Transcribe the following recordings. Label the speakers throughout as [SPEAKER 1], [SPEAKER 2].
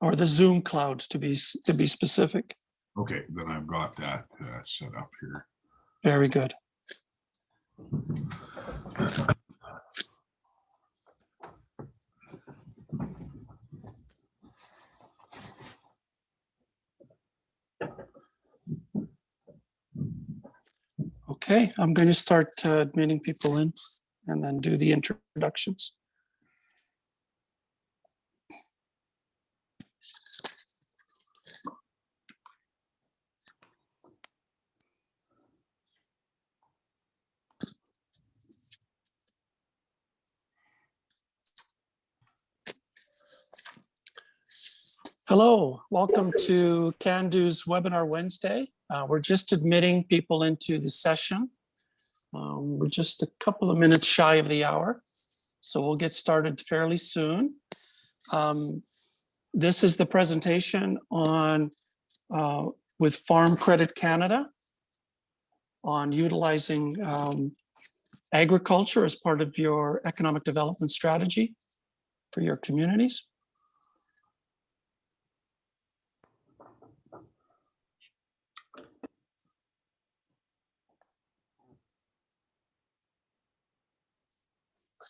[SPEAKER 1] or the Zoom cloud to be specific.
[SPEAKER 2] Okay, then I've got that set up here.
[SPEAKER 1] Very good. Okay, I'm going to start admitting people in and then do the introductions. Hello, welcome to CANDU's Webinar Wednesday. We're just admitting people into the session. We're just a couple of minutes shy of the hour, so we'll get started fairly soon. This is the presentation on with Farm Credit Canada on utilizing agriculture as part of your economic development strategy for your communities.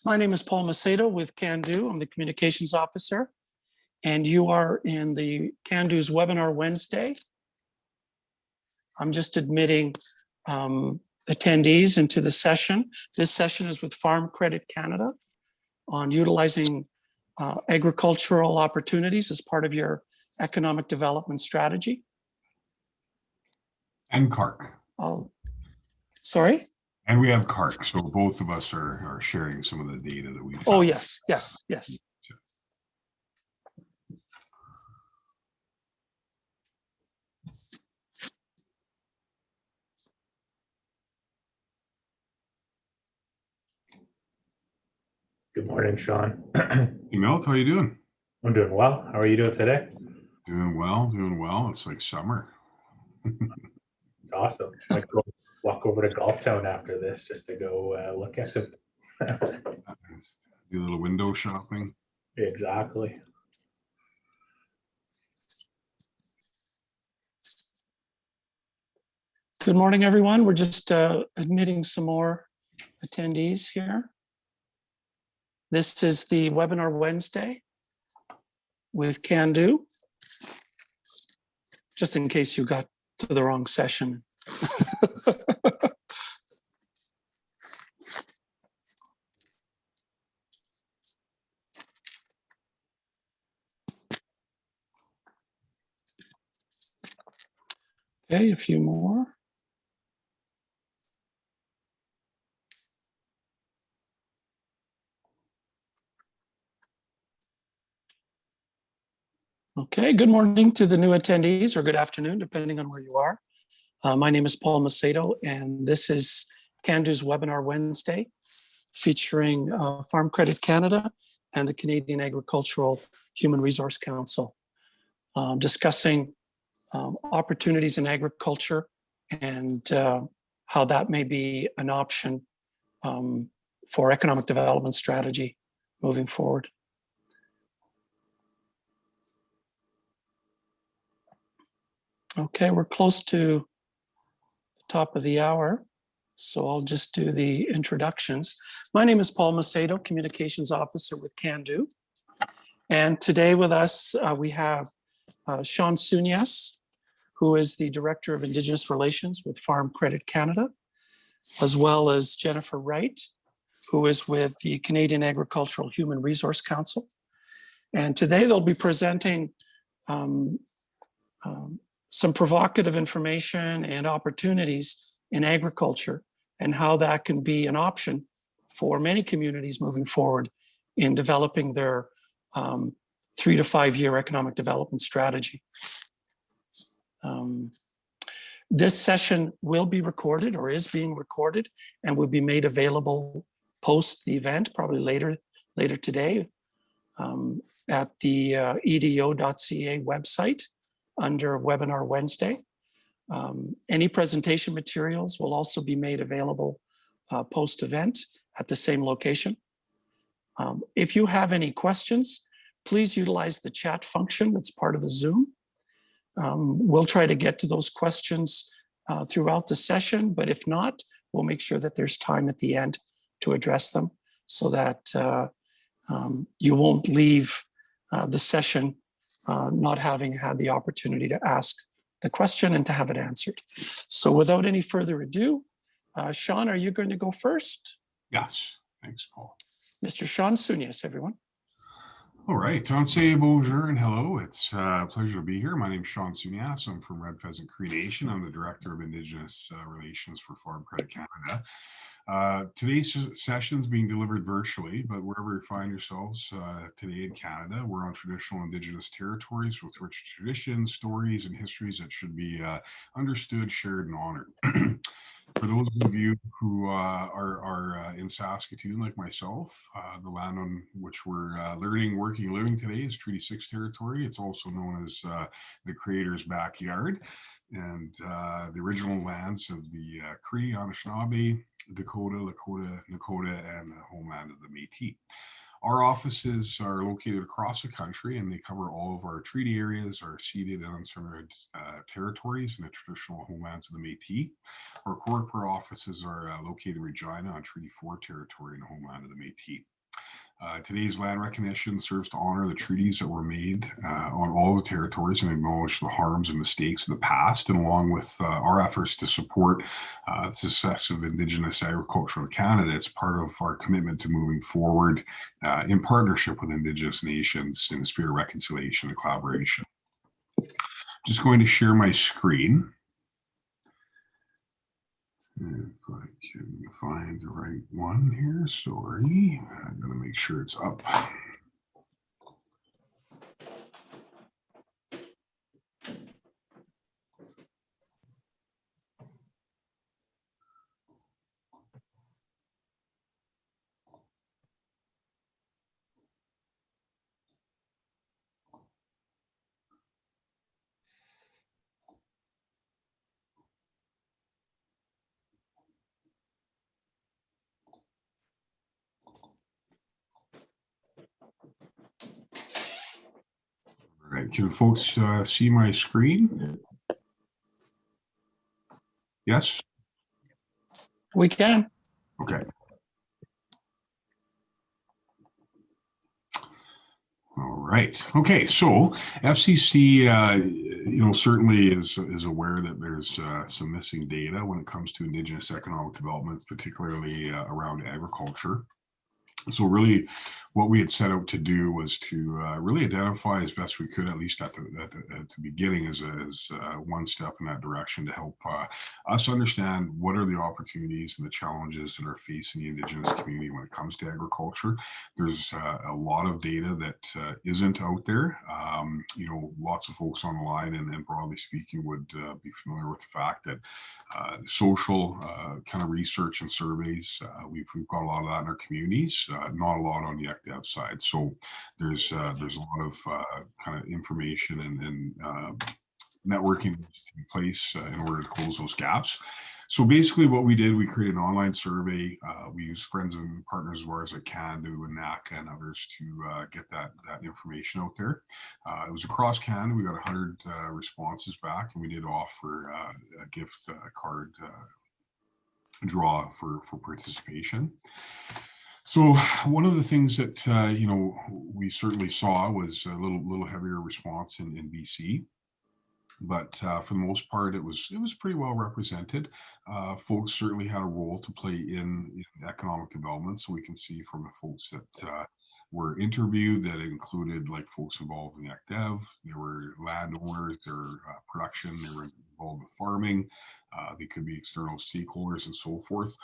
[SPEAKER 1] My name is Paul Macedo with CANDU. I'm the communications officer, and you are in the CANDU's Webinar Wednesday. I'm just admitting attendees into the session. This session is with Farm Credit Canada on utilizing agricultural opportunities as part of your economic development strategy.
[SPEAKER 2] And CAHRC.
[SPEAKER 1] Sorry?
[SPEAKER 2] And we have CAHRC, so both of us are sharing some of the data that we found.
[SPEAKER 1] Oh, yes.
[SPEAKER 3] Good morning, Shaun.
[SPEAKER 2] Hey, Milt, how are you doing?
[SPEAKER 3] I'm doing well. How are you doing today?
[SPEAKER 2] Doing well. It's like summer.
[SPEAKER 3] It's awesome. I might go walk over to Golf Town after this just to go look at some.
[SPEAKER 2] Do a little window shopping.
[SPEAKER 3] Exactly.
[SPEAKER 1] Good morning, everyone. We're just admitting some more attendees here. This is the Webinar Wednesday with CANDU, just in case you got to the wrong session. Okay, a few more. Okay, good morning to the new attendees, or good afternoon, depending on where you are. My name is Paul Macedo, and this is CANDU's Webinar Wednesday, featuring Farm Credit Canada and the Canadian Agricultural Human Resource Council, discussing opportunities in agriculture and how that may be an option for economic development strategy moving forward. Okay, we're close to the top of the hour, so I'll just do the introductions. My name is Paul Macedo, Communications Officer with CANDU. And today with us, we have Shaun Soonias, who is the Director of Indigenous Relations with Farm Credit Canada, as well as Jennifer Wright, who is with the Canadian Agricultural Human Resource Council. And today they'll be presenting some provocative information and opportunities in agriculture and how that can be an option for many communities moving forward in developing their 3 to 5 year economic development strategy. This session will be recorded, or is being recorded, and will be made available post the event, probably later today, at the edo.ca website under Webinar Wednesday. Any presentation materials will also be made available post-event at the same location. If you have any questions, please utilize the chat function that's part of the Zoom. We'll try to get to those questions throughout the session, but if not, we'll make sure that there's time at the end to address them so that you won't leave the session not having had the opportunity to ask the question and to have it answered. So without any further ado, Shaun, are you going to go first?
[SPEAKER 2] Yes, thanks, Paul.
[SPEAKER 1] Mr. Shaun Soonias, everyone.
[SPEAKER 2] All right, Tansei, bonjour, and hello. It's a pleasure to be here. My name is Shaun Soonias. I'm from Red Pheasant Cree Nation. I'm the Director of Indigenous Relations for Farm Credit Canada. Today's session is being delivered virtually, but wherever you find yourselves today in Canada, we're on traditional Indigenous territories with rich traditions, stories, and histories that should be understood, shared, and honored. For those of you who are in Saskatoon, like myself, the land on which we're learning, working, living today is Treaty 6 territory. It's also known as the Creator's backyard, and the original lands of the Cree, Anishinaabe, Dakota, Lakota, Nakota, and the homeland of the Métis. Our offices are located across the country, and they cover all of our treaty areas, our ceded and unsurrendered territories, and the traditional homelands of the Métis. Our corporate offices are located in Regina on Treaty 4 territory and the homeland of the Métis. Today's land recognition serves to honor the treaties that were made on all the territories and acknowledge the harms and mistakes of the past, and along with our efforts to support the success of Indigenous agriculture in Canada, it's part of our commitment to moving forward in partnership with Indigenous nations in the spirit of reconciliation and collaboration. Just going to share my screen. If I can find the right one here, sorry, I'm going to make sure it's up. All right, can folks see my screen? Yes?
[SPEAKER 1] We can.
[SPEAKER 2] Okay. All right. Okay. So FCC, certainly is aware that there's some missing data when it comes to Indigenous economic developments, particularly around agriculture. So really what we had set out to do was to really identify as best we could, at least at the beginning, as one step in that direction to help us understand what are the opportunities and the challenges that are facing the Indigenous community when it comes to agriculture. There's a lot of data that isn't out there. Lots of folks on the line and broadly speaking would be familiar with the fact that social kind of research and surveys, we've got a lot of that in our communities. Not a lot on the ECDEV side. So there's a lot of kind of information and networking in place in order to close those gaps. So basically what we did, we created an online survey. We used friends and partners of ours like CANDU and NACA and others to get that information out there. It was across Canada. We got 100 responses back, and we did offer a gift card draw for participation. So one of the things that we certainly saw was a little heavier response in BC, but for the most part it was pretty well represented. Folks certainly had a role to play in economic development. So we can see from the folks that were interviewed that included like folks involved in ECDEV, there were landowners, there were production, they were involved with farming, they could be external stakeholders and so forth.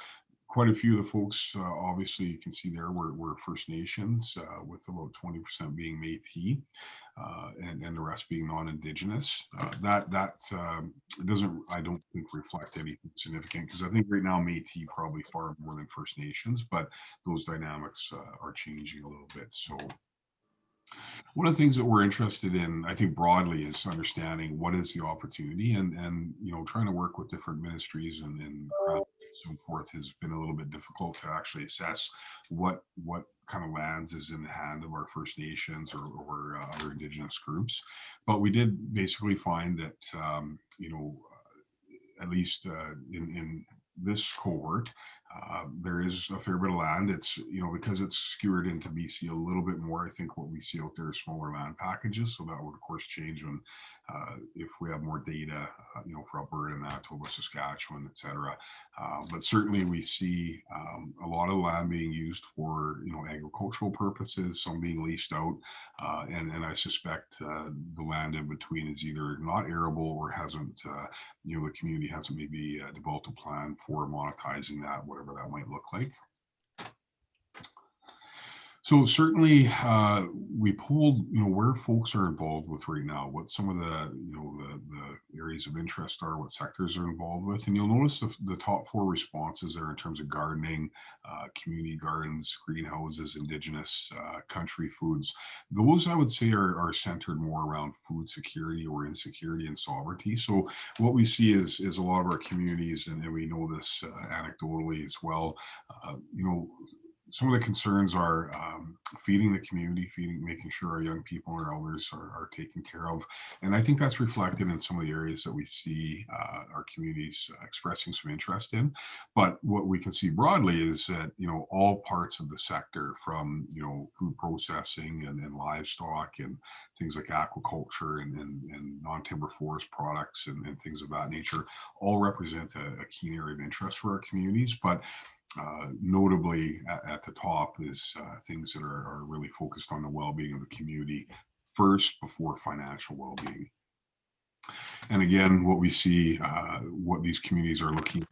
[SPEAKER 2] Quite a few of the folks, obviously, you can see there were First Nations, with about 20% being Métis, and the rest being non-Indigenous. That doesn't, I don't think, reflect anything significant, because I think right now Métis probably far more than First Nations, but those dynamics are changing a little bit. So one of the things that we're interested in, I think broadly, is understanding what is the opportunity, and trying to work with different ministries and so forth has been a little bit difficult to actually assess what kind of lands is in the hand of our First Nations or other Indigenous groups. But we did basically find that, at least in this cohort, there is a fair bit of land. It's, because it's skewered into BC a little bit more, I think what we see out there is smaller land packages. So that would of course change when, if we have more data, for Alberta, Manitoba, Saskatchewan, etc. But certainly we see a lot of land being used for, agricultural purposes, some being leased out. And I suspect the land in between is either not arable or hasn't, the community hasn't maybe developed a plan for monetizing that, whatever that might look like. So certainly we pulled, where folks are involved with right now, what some of the, the areas of interest are, what sectors are involved with. And you'll notice the top 4 responses there in terms of gardening, community gardens, greenhouses, Indigenous country foods. Those I would say are centered more around food security or insecurity and sovereignty. So what we see is a lot of our communities, and we know this anecdotally as well, some of the concerns are feeding the community, making sure our young people and our elders are taken care of. And I think that's reflected in some of the areas that we see our communities expressing some interest in. But what we can see broadly is that, all parts of the sector from, food processing and livestock and things like aquaculture and non-timber forest products and things of that nature all represent a keen area of interest for our communities. But notably at the top is things that are really focused on the well-being of the community first before financial well-being. And again, what we see, what these communities are looking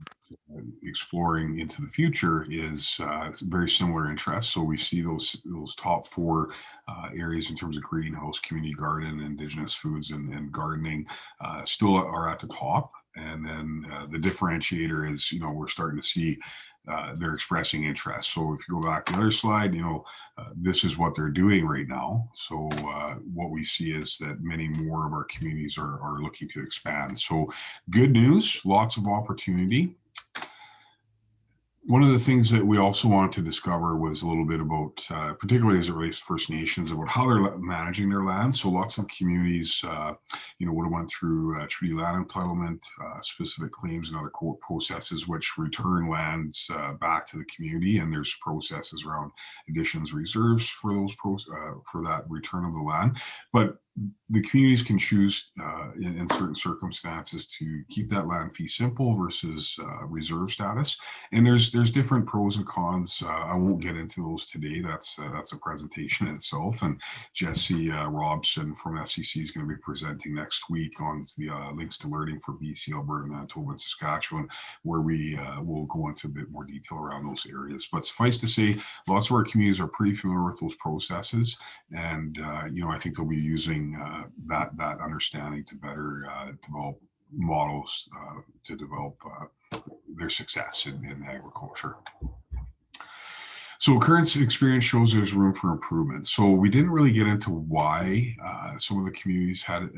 [SPEAKER 2] exploring into the future is very similar interests. So we see those top 4 areas in terms of greenhouse, community garden, Indigenous foods, and gardening still are at the top. And then the differentiator is, we're starting to see they're expressing interest. So if you go back to the other slide, this is what they're doing right now. So what we see is that many more of our communities are looking to expand. So good news, lots of opportunity. One of the things that we also wanted to discover was a little bit about, particularly as it relates to First Nations, about how they're managing their land. So lots of communities, would have went through treaty land entitlement, specific claims and other court processes, which return lands back to the community. And there's processes around additions, reserves for those for that return of the land. But the communities can choose in certain circumstances to keep that land fee simple versus reserve status. And there's different pros and cons. I won't get into those today. That's a presentation in itself. And Jesse Robson from FCC is going to be presenting next week on the links to learning for BC, Alberta, Manitoba, and Saskatchewan, where we will go into a bit more detail around those areas. But suffice to say, lots of our communities are pretty familiar with those processes. And, I think they'll be using that understanding to better develop models to develop their success in agriculture. So current experience shows there's room for improvement. So we didn't really get into why some of the communities had,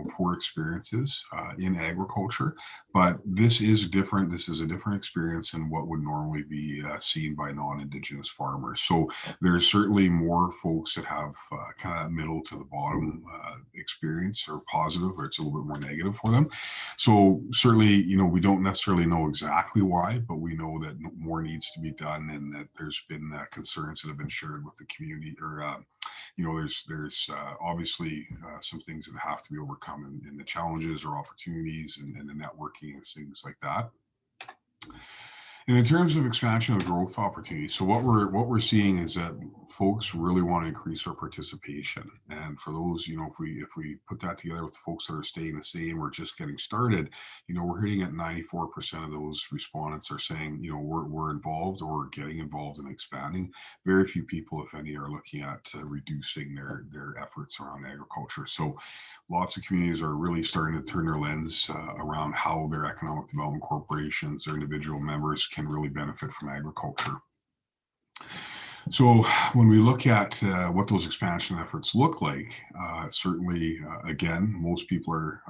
[SPEAKER 2] poor experiences in agriculture, but this is different. This is a different experience than what would normally be seen by non-Indigenous farmers. So there's certainly more folks that have kind of middle to the bottom experience, or positive, or it's a little bit more negative for them. So certainly, we don't necessarily know exactly why, but we know that more needs to be done, and that there's been concerns that have been shared with the community, or there's obviously some things that have to be overcome in the challenges or opportunities and the networking and things like that. And in terms of expansion of growth opportunities, so what we're seeing is that folks really want to increase our participation. And for those, if we put that together with folks that are staying the same or just getting started, we're hitting at 94% of those respondents are saying, we're involved or getting involved in expanding. Very few people, if any, are looking at reducing their efforts around agriculture. So lots of communities are really starting to turn their lens around how their economic development corporations, their individual members, can really benefit from agriculture. So when we look at what those expansion efforts look like, certainly, again, most people are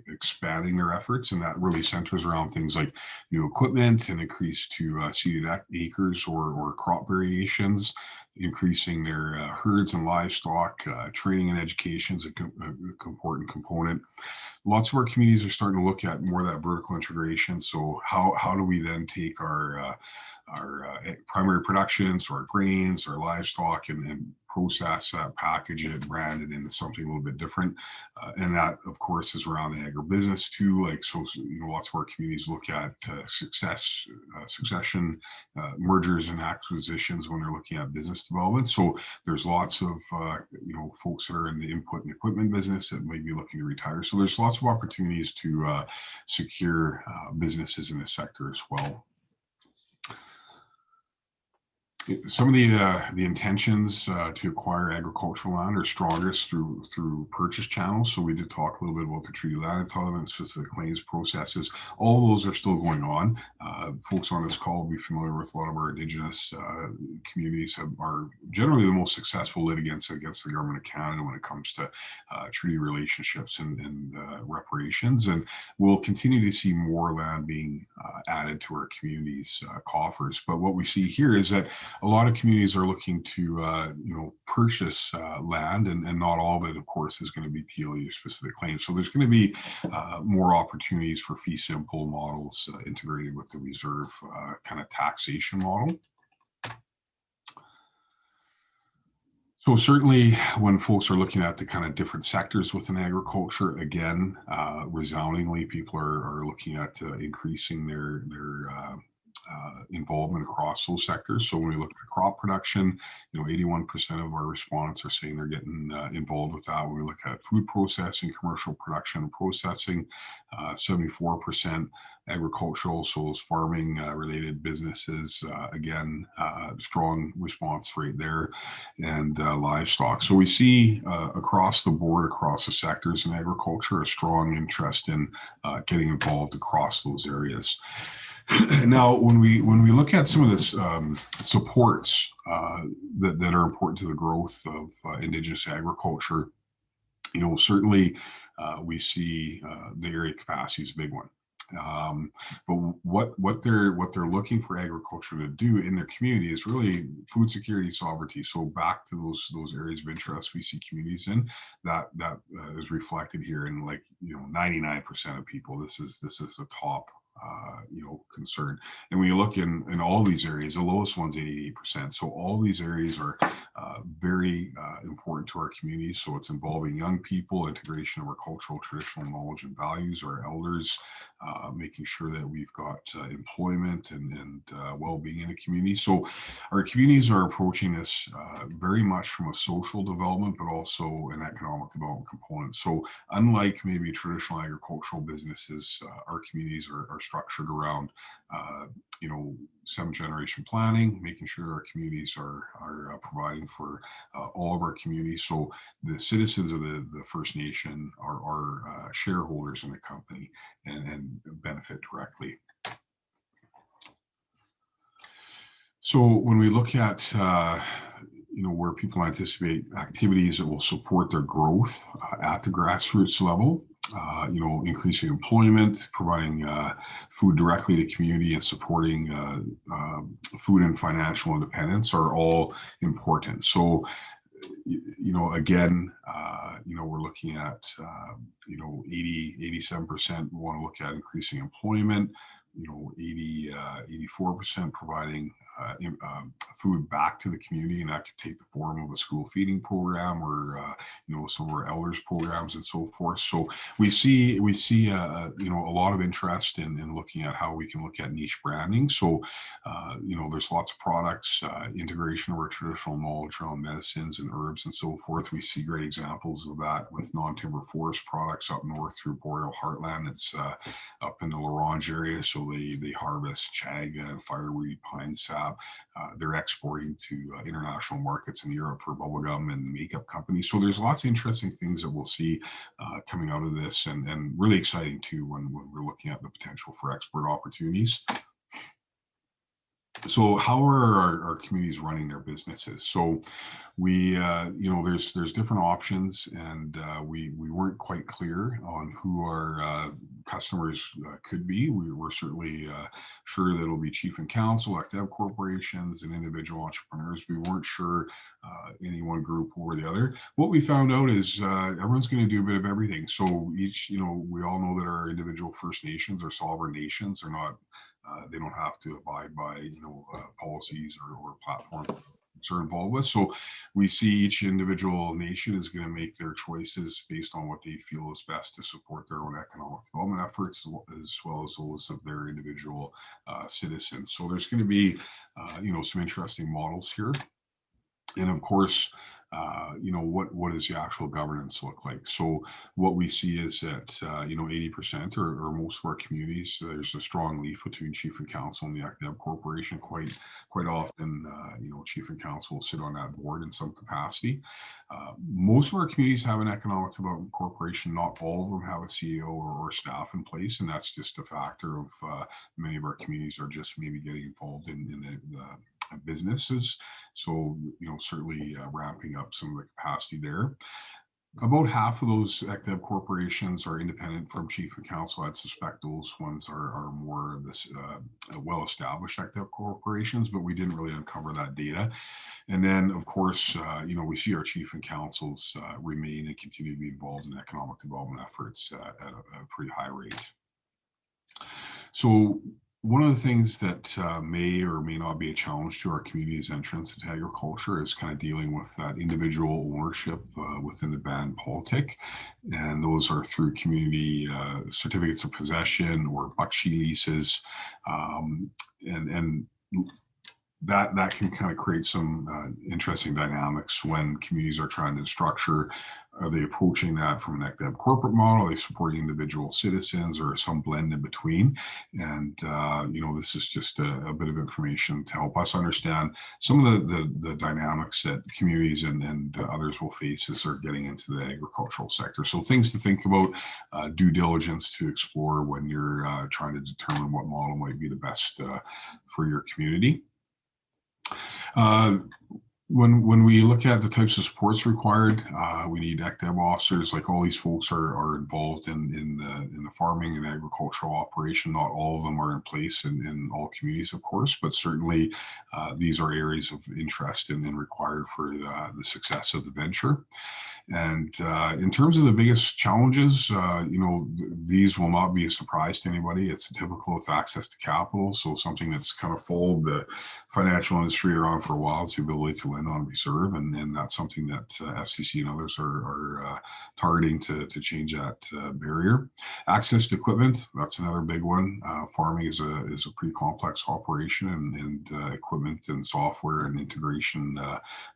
[SPEAKER 2] expanding their efforts, and that really centers around things like new equipment and increase to seeded acres or crop variations, increasing their herds and livestock. Training and education is an important component. Lots of our communities are starting to look at more of that vertical integration. So how do we then take our primary productions, our grains, our livestock, and process that, package it, brand it into something a little bit different. And that, of course, is around the agribusiness too. Like, so, lots of our communities look at succession, mergers and acquisitions when they're looking at business development. So there's lots of, folks that are in the input and equipment business that may be looking to retire. So there's lots of opportunities to secure businesses in this sector as well. Some of the intentions to acquire agricultural land are strongest through purchase channels. So we did talk a little bit about the treaty land entitlement and specific claims processes. All of those are still going on. Folks on this call will be familiar with a lot of our Indigenous communities are generally the most successful litigants against the government of Canada when it comes to treaty relationships and reparations. And we'll continue to see more land being added to our communities' coffers. But what we see here is that a lot of communities are looking to, purchase land, and not all of it, of course, is going to be TLE specific claims. So there's going to be more opportunities for fee simple models integrated with the reserve kind of taxation model. So certainly when folks are looking at the kind of different sectors within agriculture, again, resoundingly, people are looking at increasing their involvement across those sectors. So when we look at crop production, 81% of our respondents are saying they're getting involved with that. When we look at food processing, commercial production and processing, 74% agricultural, so those farming related businesses, again, strong response rate there, and livestock. So we see across the board, across the sectors in agriculture, a strong interest in getting involved across those areas. Now, when we look at some of this supports that are important to the growth of Indigenous agriculture, certainly we see the area capacity is a big one. But what they're looking for agriculture to do in their community is really food security, sovereignty. So back to those areas of interest we see communities in, that is reflected here in 99% of people. This is the top concern. And when you look in all these areas, the lowest one's 88%. So all these areas are very important to our community. So it's involving young people, integration of our cultural, traditional knowledge and values, our elders, making sure that we've got employment and well-being in a community. So our communities are approaching this very much from a social development, but also an economic development component. So unlike maybe traditional agricultural businesses, our communities are structured around, 7th generation planning, making sure our communities are providing for all of our communities. So the citizens of the First Nation are shareholders in the company and benefit directly. So when we look at where people anticipate activities that will support their growth at the grassroots level, increasing employment, providing food directly to community, and supporting food and financial independence are all important. So, again, we're looking at, 87% want to look at increasing employment, 84% providing food back to the community, and that could take the form of a school feeding program or some of our elders programs and so forth. So we see a lot of interest in looking at how we can look at niche branding. So there's lots of products, integration of our traditional knowledge around medicines and herbs and so forth. We see great examples of that with non-timber forest products up north through Boreal Heartland. It's up in the Larange area, so they harvest chaga and fireweed, pine sap. They're exporting to international markets in Europe for bubblegum and makeup companies. So there's lots of interesting things that we'll see coming out of this, and really exciting too when we're looking at the potential for export opportunities. So how are our communities running their businesses? So we, there's different options, and we weren't quite clear on who our customers could be. We were certainly sure that it'll be chief and council, active corporations, and individual entrepreneurs. We weren't sure any one group or the other. What we found out is everyone's going to do a bit of everything. So each, we all know that our individual First Nations are sovereign nations. They're not. They don't have to abide by policies or platforms are involved with. So we see each individual nation is going to make their choices based on what they feel is best to support their own economic development efforts, as well as those of their individual citizens. So there's going to be some interesting models here. And of course, what does the actual governance look like? So what we see is that 80% or most of our communities, there's a strong leaf between chief and council and the active corporation. Quite often, chief and council will sit on that board in some capacity. Most of our communities have an economic development corporation. Not all of them have a CEO or staff in place, and that's just a factor of many of our communities are just maybe getting involved in the businesses. So, certainly ramping up some of the capacity there. About half of those active corporations are independent from chief and council. I'd suspect those ones are more of this well-established active corporations, but we didn't really uncover that data. And then, of course, we see our chief and councils remain and continue to be involved in economic development efforts at a pretty high rate. So one of the things that may or may not be a challenge to our community's entrance into agriculture is kind of dealing with that individual ownership within the band politic. And those are through community certificates of possession or bucksheet leases. And that can kind of create some interesting dynamics when communities are trying to structure. Are they approaching that from an active corporate model? Are they supporting individual citizens, or some blend in between? And this is just a bit of information to help us understand some of the dynamics that communities and others will face as they're getting into the agricultural sector. So things to think about, due diligence to explore when you're trying to determine what model might be the best for your community. When we look at the types of supports required, we need active officers. Like, all these folks are involved in the farming and agricultural operation. Not all of them are in place in all communities, of course, but certainly these are areas of interest and required for the success of the venture. And in terms of the biggest challenges, these will not be a surprise to anybody. It's typical with access to capital. So something that's kind of followed the financial industry around for a while is the ability to lend on reserve. And that's something that FCC and others are targeting to change that barrier. Access to equipment, that's another big one. Farming is a pretty complex operation, and equipment and software and integration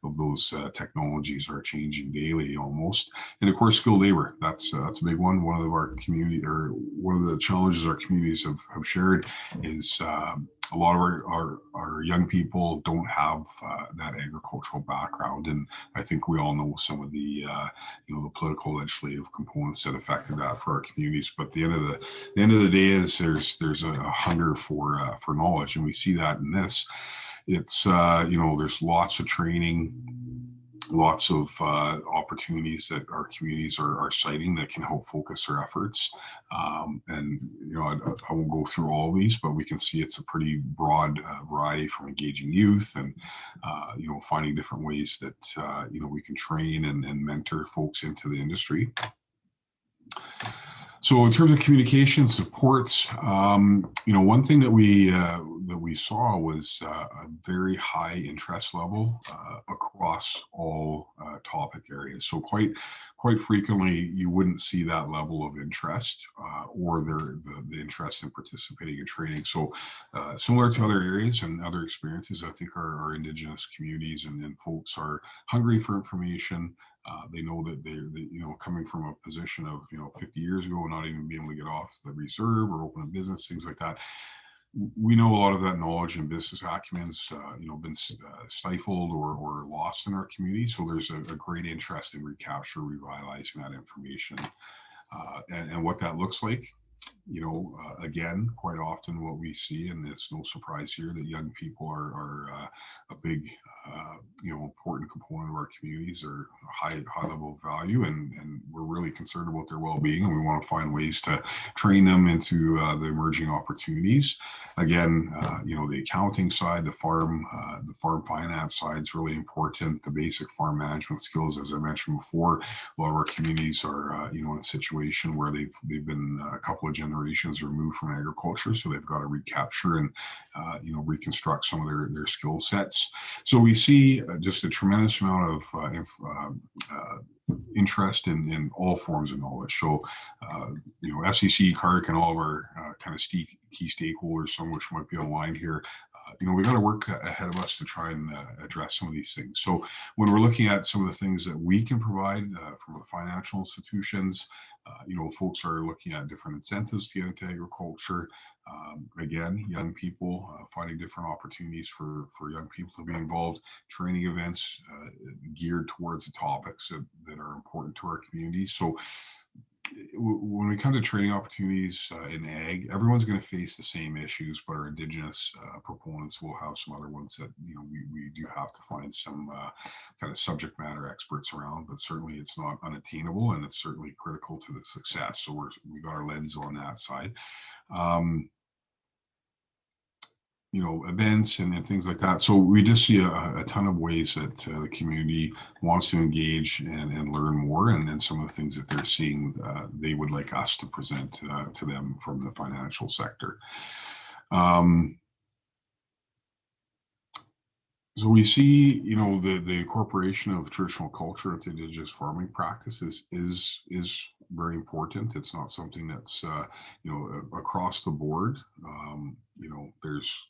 [SPEAKER 2] of those technologies are changing daily almost. And of course, skilled labor, that's a big one. One of our community, or one of the challenges our communities have shared is a lot of our young people don't have that agricultural background, and I think we all know some of the the political legislative components that affected that for our communities. But the end of the day is there's a hunger for knowledge, and we see that in this. It's there's lots of training, lots of opportunities that our communities are citing that can help focus their efforts. And I won't go through all of these, but we can see it's a pretty broad variety, from engaging youth and finding different ways that we can train and mentor folks into the industry. So in terms of communication supports, one thing that we saw was a very high interest level across all topic areas. So quite frequently, you wouldn't see that level of interest or the interest in participating in training. So similar to other areas and other experiences, I think our Indigenous communities and folks are hungry for information. They know that they're coming from a position of 50 years ago, not even being able to get off the reserve or open a business, things like that. We know a lot of that knowledge and business acumen's been stifled or lost in our community. So there's a great interest in recapture, revitalizing that information, and what that looks like. again, quite often what we see, and it's no surprise here, that young people are a big, important component of our communities, are high level of value, and we're really concerned about their well-being, and we want to find ways to train them into the emerging opportunities. Again, the accounting side, the farm finance side is really important. The basic farm management skills, as I mentioned before, a lot of our communities are, in a situation where they've been a couple of generations removed from agriculture, so they've got to recapture and reconstruct some of their skill sets. So we see just a tremendous amount of interest in all forms of knowledge. So FCC, CAHRC, and all of our kind of key stakeholders, some of which might be online here, we got to work ahead of us to try and address some of these things. So when we're looking at some of the things that we can provide from the financial institutions, folks are looking at different incentives to get into agriculture. Again, young people, finding different opportunities for young people to be involved, training events geared towards the topics that are important to our community. So when we come to training opportunities in ag, everyone's going to face the same issues, but our Indigenous proponents will have some other ones that we do have to find some kind of subject matter experts around. But certainly, it's not unattainable, and it's certainly critical to the success. So we got our lens on that side. Events and things like that. So we just see a ton of ways that the community wants to engage and learn more, and some of the things that they're seeing they would like us to present to them from the financial sector. So we see, the incorporation of traditional culture into Indigenous farming practices is very important. It's not something that's, across the board. There's,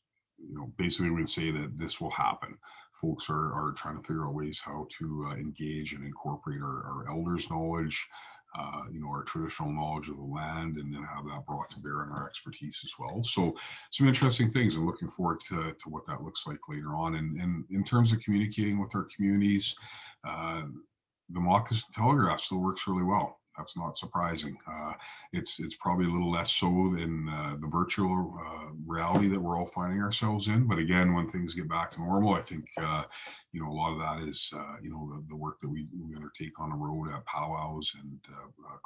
[SPEAKER 2] basically we'd say that this will happen. Folks are trying to figure out ways how to engage and incorporate our elders' knowledge, our traditional knowledge of the land, and then have that brought to bear on our expertise as well. So some interesting things. I'm looking forward to what that looks like later on. And in terms of communicating with our communities, the Moccasin Telegraph still works really well. That's not surprising. It's probably a little less so in the virtual reality that we're all finding ourselves in. But again, when things get back to normal, I think a lot of that is the work that we undertake on the road at powwows and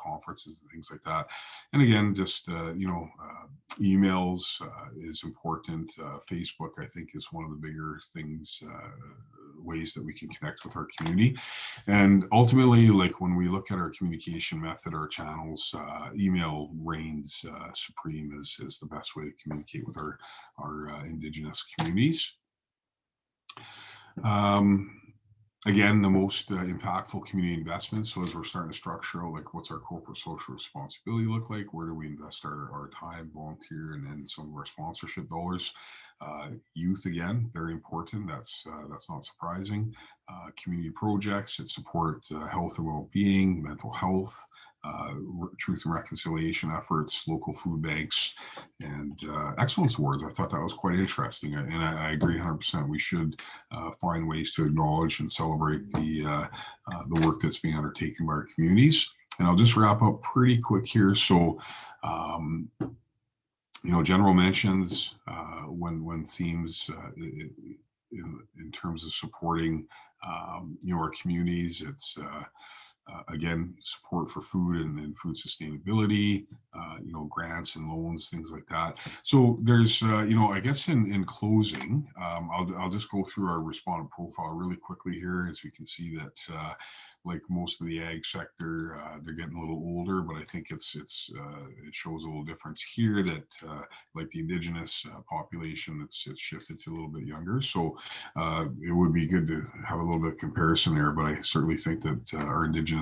[SPEAKER 2] conferences and things like that. And again, just emails is important. Facebook, I think, is one of the bigger things, ways that we can connect with our community. And ultimately, like when we look at our communication method, our channels, email reigns supreme is the best way to communicate with our Indigenous communities. Again, the most impactful community investments. So as we're starting to structure out, like, what's our corporate social responsibility look like? Where do we invest our time, volunteer, and then some of our sponsorship dollars? Youth, again, very important. That's not surprising. Community projects that support health and well-being, mental health, truth and reconciliation efforts, local food banks, and excellence awards. I thought that was quite interesting, and I agree 100%. We should find ways to acknowledge and celebrate the work that's being undertaken by our communities. And I'll just wrap up pretty quick here. So, general mentions when themes in terms of supporting our communities. It's again, support for food and food sustainability, grants and loans, things like that. So there's, I guess in closing, I'll just go through our respondent profile really quickly here, as we can see that, like most of the ag sector, they're getting a little older, but I think it shows a little difference here that, like the Indigenous population, it's shifted to a little bit younger. So it would be good to have a little bit of comparison there, but I certainly think that our Indigenous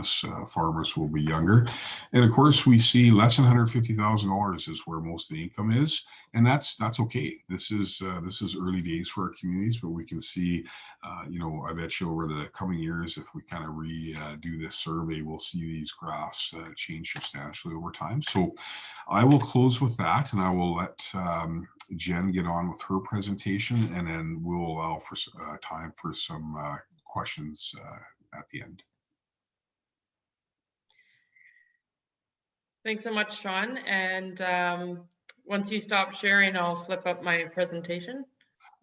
[SPEAKER 2] farmers will be younger. And of course, we see less than $150,000 is where most of the income is, and that's okay. This is early days for our communities, but we can see, I bet you over the coming years, if we kind of redo this survey, we'll see these graphs change substantially over time. So I will close with that, and I will let Jen get on with her presentation, and then we'll allow for time for some questions at the end.
[SPEAKER 4] Thanks so much, Shaun. And once you stop sharing, I'll flip up my presentation.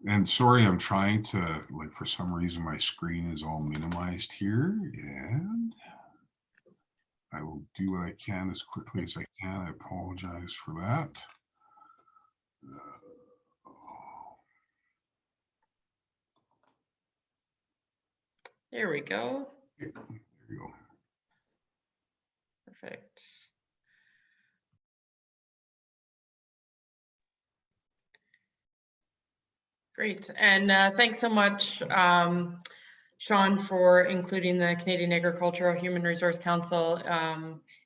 [SPEAKER 2] And sorry, I'm trying to, like, for some reason, my screen is all minimized here, and I will do what I can as quickly as I can. I apologize for that.
[SPEAKER 4] There we go.
[SPEAKER 2] There we go.
[SPEAKER 4] Perfect. Great. And thanks so much, Shaun, for including the Canadian Agricultural Human Resource Council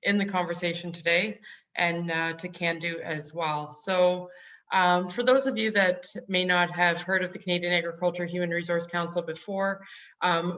[SPEAKER 4] in the conversation today, and to CANDU as well. So for those of you that may not have heard of the Canadian Agriculture Human Resource Council before,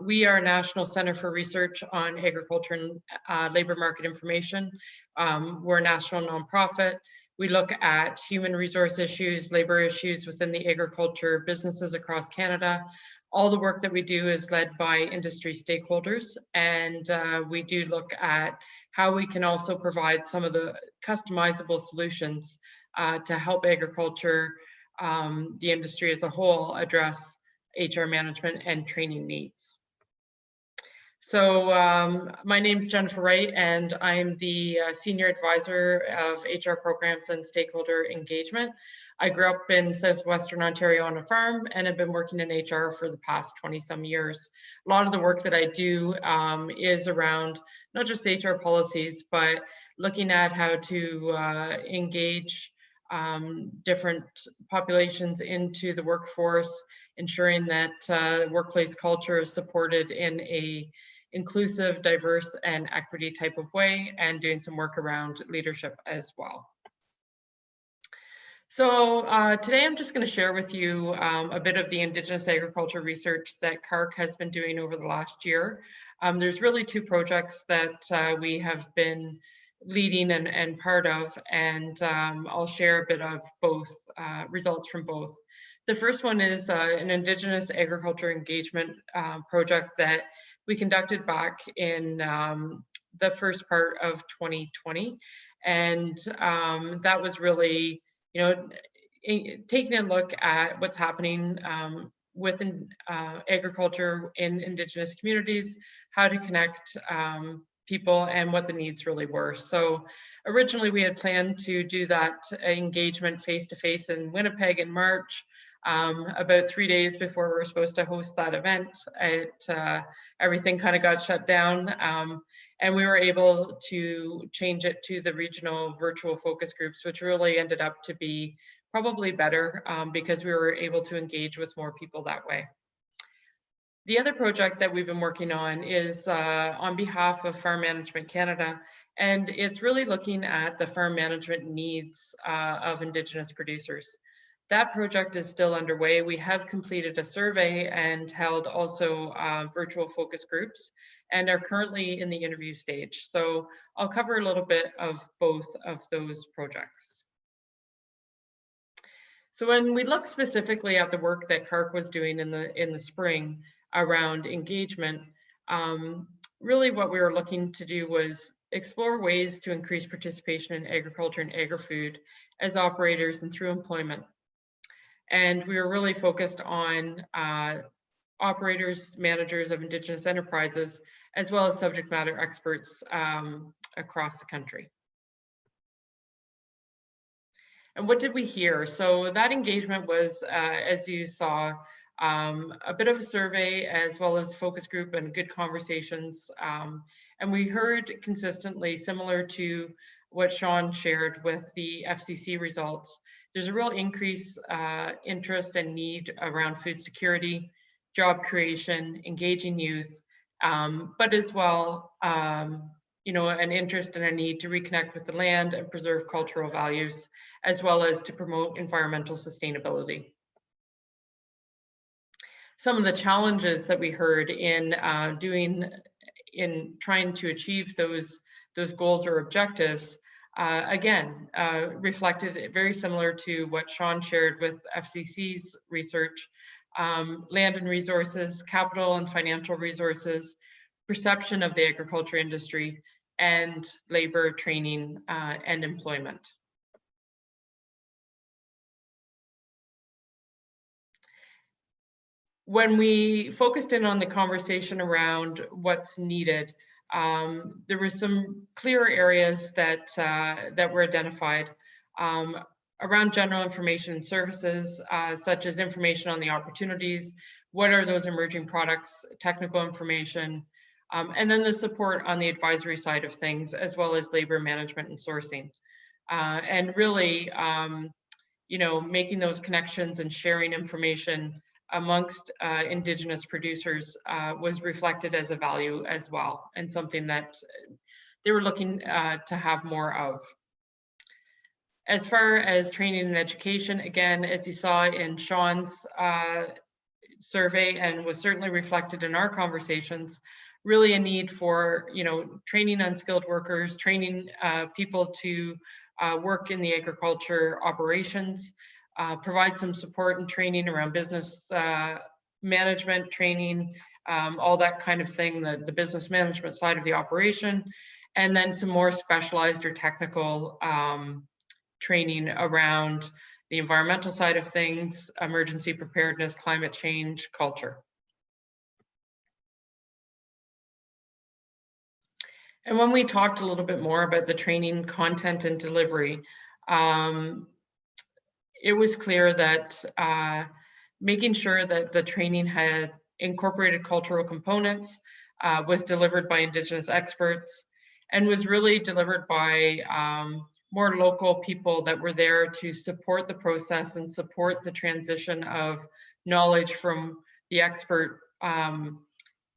[SPEAKER 4] we are a National Centre for Research on Agriculture and Labour Market Information. We're a national nonprofit. We look at human resource issues, labor issues within the agriculture businesses across Canada. All the work that we do is led by industry stakeholders, and we do look at how we can also provide some of the customizable solutions to help agriculture, the industry as a whole, address HR management and training needs. So my name is Jennifer Wright, and I'm the Senior Advisor of HR Programs and Stakeholder Engagement. I grew up in Southwestern Ontario on a farm, and have been working in HR for the past 20-some years. A lot of the work that I do is around not just HR policies, but looking at how to engage different populations into the workforce, ensuring that workplace culture is supported in a inclusive, diverse, and equity type of way, and doing some work around leadership as well. So today I'm just going to share with you a bit of the Indigenous agriculture research that CAHRC has been doing over the last year. There's really two projects that we have been leading and part of, and I'll share a bit of both, results from both. The first one is an Indigenous agriculture engagement project that we conducted back in the first part of 2020. And that was really, you know, taking a look at what's happening within agriculture in Indigenous communities, how to connect people, and what the needs really were. So originally we had planned to do that engagement face-to-face in Winnipeg in March. About 3 days before we were supposed to host that event, everything kind of got shut down, and we were able to change it to the regional virtual focus groups, which really ended up to be probably better because we were able to engage with more people that way. The other project that we've been working on is on behalf of Farm Management Canada, and it's really looking at the farm management needs of Indigenous producers. That project is still underway. We have completed a survey and held also virtual focus groups, and are currently in the interview stage. So I'll cover a little bit of both of those projects. So when we look specifically at the work that CAHRC was doing in the spring around engagement, really what we were looking to do was explore ways to increase participation in agriculture and agri-food as operators and through employment. And we were really focused on operators, managers of Indigenous enterprises, as well as subject matter experts across the country. And what did we hear? So that engagement was, as you saw, a bit of a survey as well as focus group and good conversations. And we heard consistently, similar to what Shaun shared with the FCC results, there's a real increase interest and need around food security, job creation, engaging youth, but as well, you know, an interest and a need to reconnect with the land and preserve cultural values, as well as to promote environmental sustainability. Some of the challenges that we heard in trying to achieve those goals or objectives, again, reflected very similar to what Shaun shared with FCC's research: land and resources, capital and financial resources, perception of the agriculture industry, and labor, training, and employment. When we focused in on the conversation around what's needed, there were some clear areas that, that were identified around general information and services, such as information on the opportunities, what are those emerging products, technical information, and then the support on the advisory side of things, as well as labor management and sourcing. And really, you know, making those connections and sharing information amongst Indigenous producers was reflected as a value as well, and something that they were looking to have more of. As far as training and education, again, as you saw in Shaun's survey, and was certainly reflected in our conversations, really a need for, you know, training unskilled workers, training people to work in the agriculture operations, provide some support and training around business management training, all that kind of thing, the business management side of the operation, and then some more specialized or technical training around the environmental side of things, emergency preparedness, climate change, culture. And when we talked a little bit more about the training content and delivery, it was clear that making sure that the training had incorporated cultural components, was delivered by Indigenous experts, and was really delivered by more local people that were there to support the process and support the transition of knowledge from the expert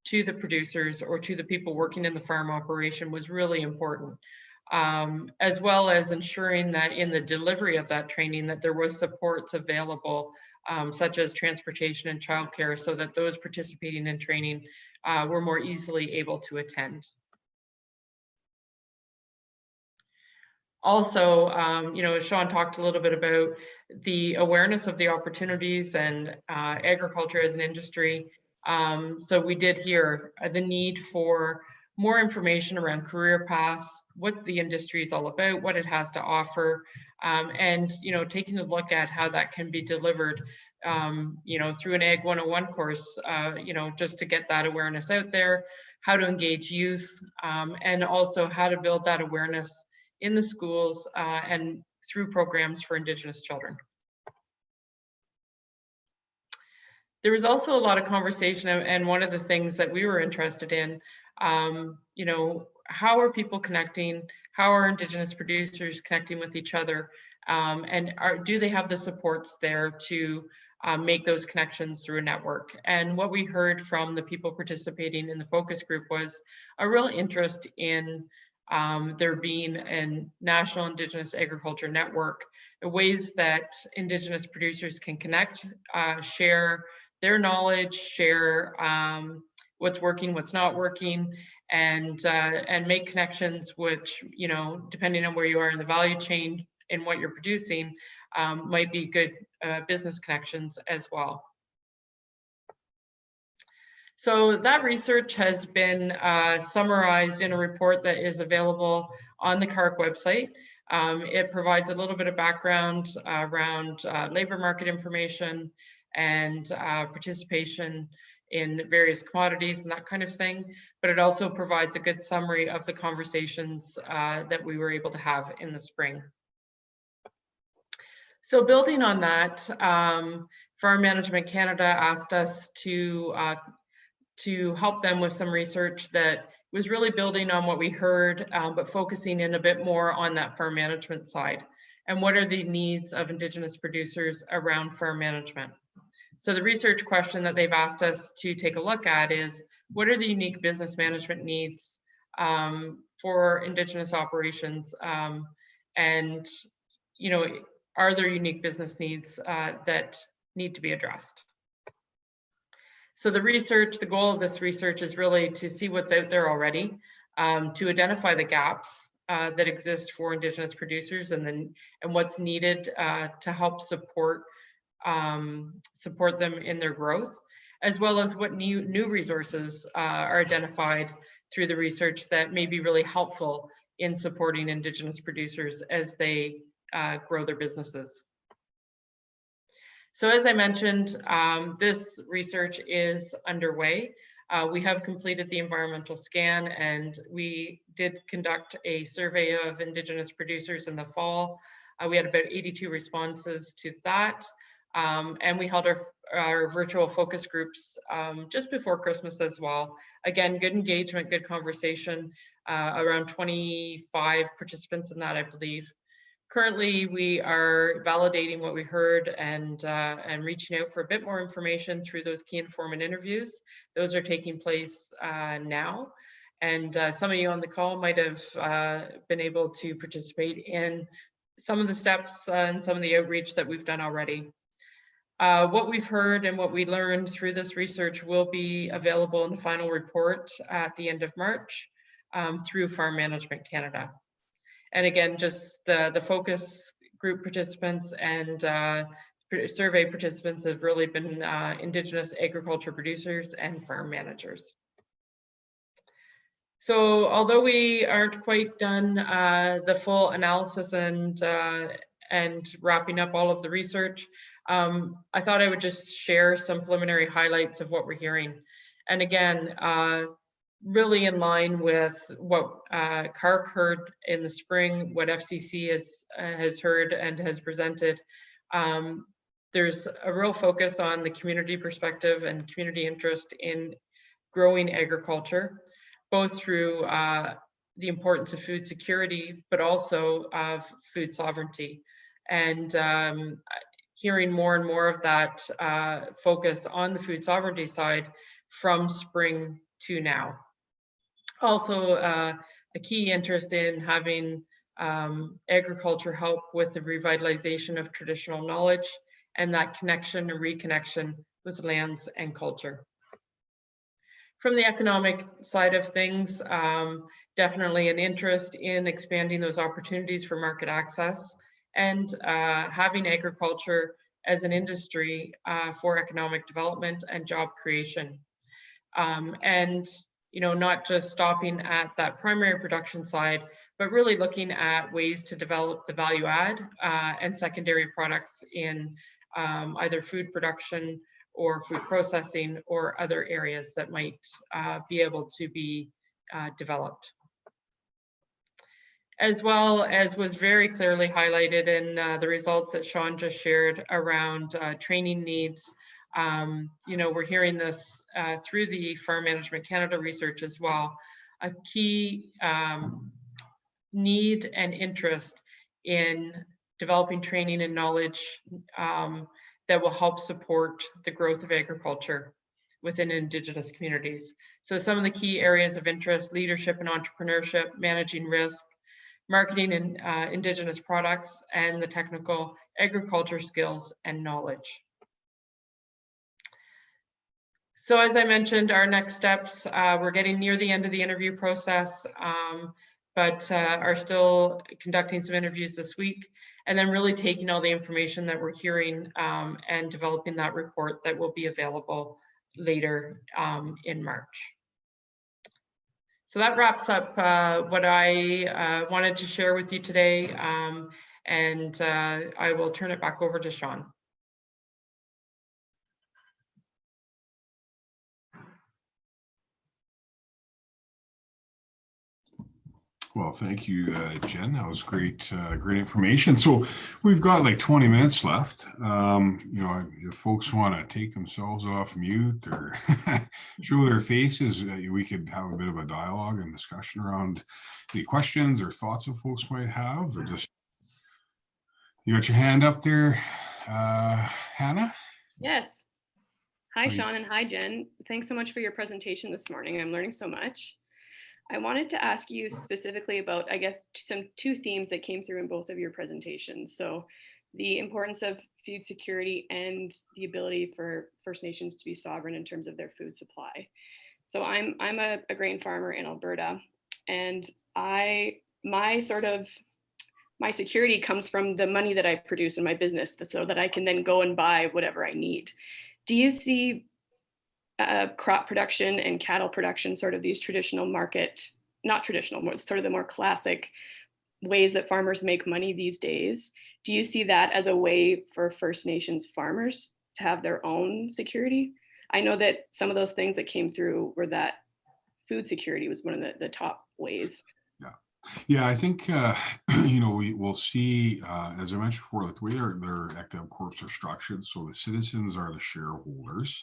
[SPEAKER 4] to the producers or to the people working in the farm operation was really important. As well as ensuring that in the delivery of that training that there was supports available, such as transportation and childcare, so that those participating in training were more easily able to attend. Also, you know, as Shaun talked a little bit about the awareness of the opportunities and agriculture as an industry. So we did hear the need for more information around career paths, what the industry is all about, what it has to offer, and, you know, taking a look at how that can be delivered, you know, through an Ag 101 course, you know, just to get that awareness out there, how to engage youth, and also how to build that awareness in the schools and through programs for Indigenous children. There was also a lot of conversation, and one of the things that we were interested in, you know, how are people connecting? How are Indigenous producers connecting with each other? And do they have the supports there to make those connections through a network? And what we heard from the people participating in the focus group was a real interest in there being a national Indigenous agriculture network, ways that Indigenous producers can connect, share their knowledge, share what's working, what's not working, and make connections which, you know, depending on where you are in the value chain and what you're producing, might be good business connections as well. So that research has been summarized in a report that is available on the CAHRC website. It provides a little bit of background around labor market information and participation in various commodities and that kind of thing, but it also provides a good summary of the conversations that we were able to have in the spring. So building on that, Farm Management Canada asked us to help them with some research that was really building on what we heard, but focusing in a bit more on that farm management side. And what are the needs of Indigenous producers around farm management? So the research question that they've asked us to take a look at is, what are the unique business management needs for Indigenous operations? And, you know, are there unique business needs that need to be addressed? So the research, the goal of this research is really to see what's out there already, to identify the gaps that exist for Indigenous producers, and what's needed to help support them in their growth, as well as what new resources are identified through the research that may be really helpful in supporting Indigenous producers as they grow their businesses. So as I mentioned, this research is underway. We have completed the environmental scan, and we did conduct a survey of Indigenous producers in the fall. We had about 82 responses to that. And we held our virtual focus groups just before Christmas as well. Again, good engagement, good conversation, around 25 participants in that, I believe. Currently, we are validating what we heard and reaching out for a bit more information through those key informant interviews. Those are taking place now. And some of you on the call might have been able to participate in some of the steps and some of the outreach that we've done already. What we've heard and what we learned through this research will be available in the final report at the end of March through Farm Management Canada. And again, just the focus group participants and survey participants have really been Indigenous agriculture producers and farm managers. So although we aren't quite done the full analysis and wrapping up all of the research, I thought I would just share some preliminary highlights of what we're hearing. And again, really in line with what CAHRC heard in the spring, what FCC has heard and has presented. There's a real focus on the community perspective and community interest in growing agriculture, both through the importance of food security, but also of food sovereignty. And hearing more and more of that focus on the food sovereignty side from spring to now. Also, a key interest in having agriculture help with the revitalization of traditional knowledge and that connection and reconnection with lands and culture. From the economic side of things, definitely an interest in expanding those opportunities for market access and having agriculture as an industry for economic development and job creation. And not just stopping at that primary production side, but really looking at ways to develop the value add and secondary products in either food production or food processing or other areas that might be able to be developed. As well as was very clearly highlighted in the results that Shaun just shared around training needs. We're hearing this through the Farm Management Canada research as well, a key need and interest in developing training and knowledge that will help support the growth of agriculture within Indigenous communities. So some of the key areas of interest: leadership and entrepreneurship, managing risk, marketing and Indigenous products, and the technical agriculture skills and knowledge. So as I mentioned, our next steps, we're getting near the end of the interview process, but are still conducting some interviews this week, and then really taking all the information that we're hearing and developing that report that will be available later in March. So that wraps up what I wanted to share with you today, and I will turn it back over to Shaun.
[SPEAKER 2] Well, thank you, Jen. That was great, great information. So we've got like 20 minutes left. If folks want to take themselves off mute or show their faces, we could have a bit of a dialogue and discussion around any questions or thoughts that folks might have. Or just, you got your hand up there, Hannah?
[SPEAKER 5] Yes. Hi, Shaun, and hi, Jen. Thanks so much for your presentation this morning. I'm learning so much. I wanted to ask you specifically about, I guess, two themes that came through in both of your presentations. So the importance of food security and the ability for First Nations to be sovereign in terms of their food supply. So I'm a grain farmer in Alberta, and my security comes from the money that I produce in my business so that I can then go and buy whatever I need. Do you see crop production and cattle production, sort of these traditional market, not traditional, more sort of the more classic ways that farmers make money these days. Do you see that as a way for First Nations farmers to have their own security? I know that some of those things that came through were that food security was one of the top ways.
[SPEAKER 2] Yeah, I think, we will see, as I mentioned before, like the way their active corps are structured. So the citizens are the shareholders,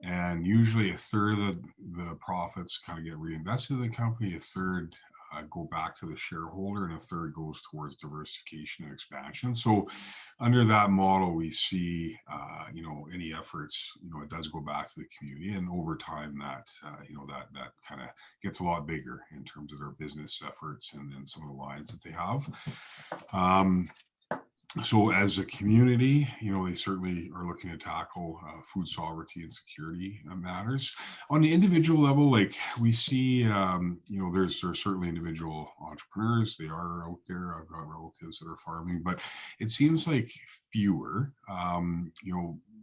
[SPEAKER 2] and usually a third of the profits kind of get reinvested in the company, a third go back to the shareholder, and a third goes towards diversification and expansion. So under that model, we see, any efforts, it does go back to the community, and over time that, that kind of gets a lot bigger in terms of their business efforts and some of the lines that they have. So as a community, they certainly are looking to tackle food sovereignty and security matters. On the individual level, like we see, there's certainly individual entrepreneurs. They are out there. I've got relatives that are farming, but it seems like fewer.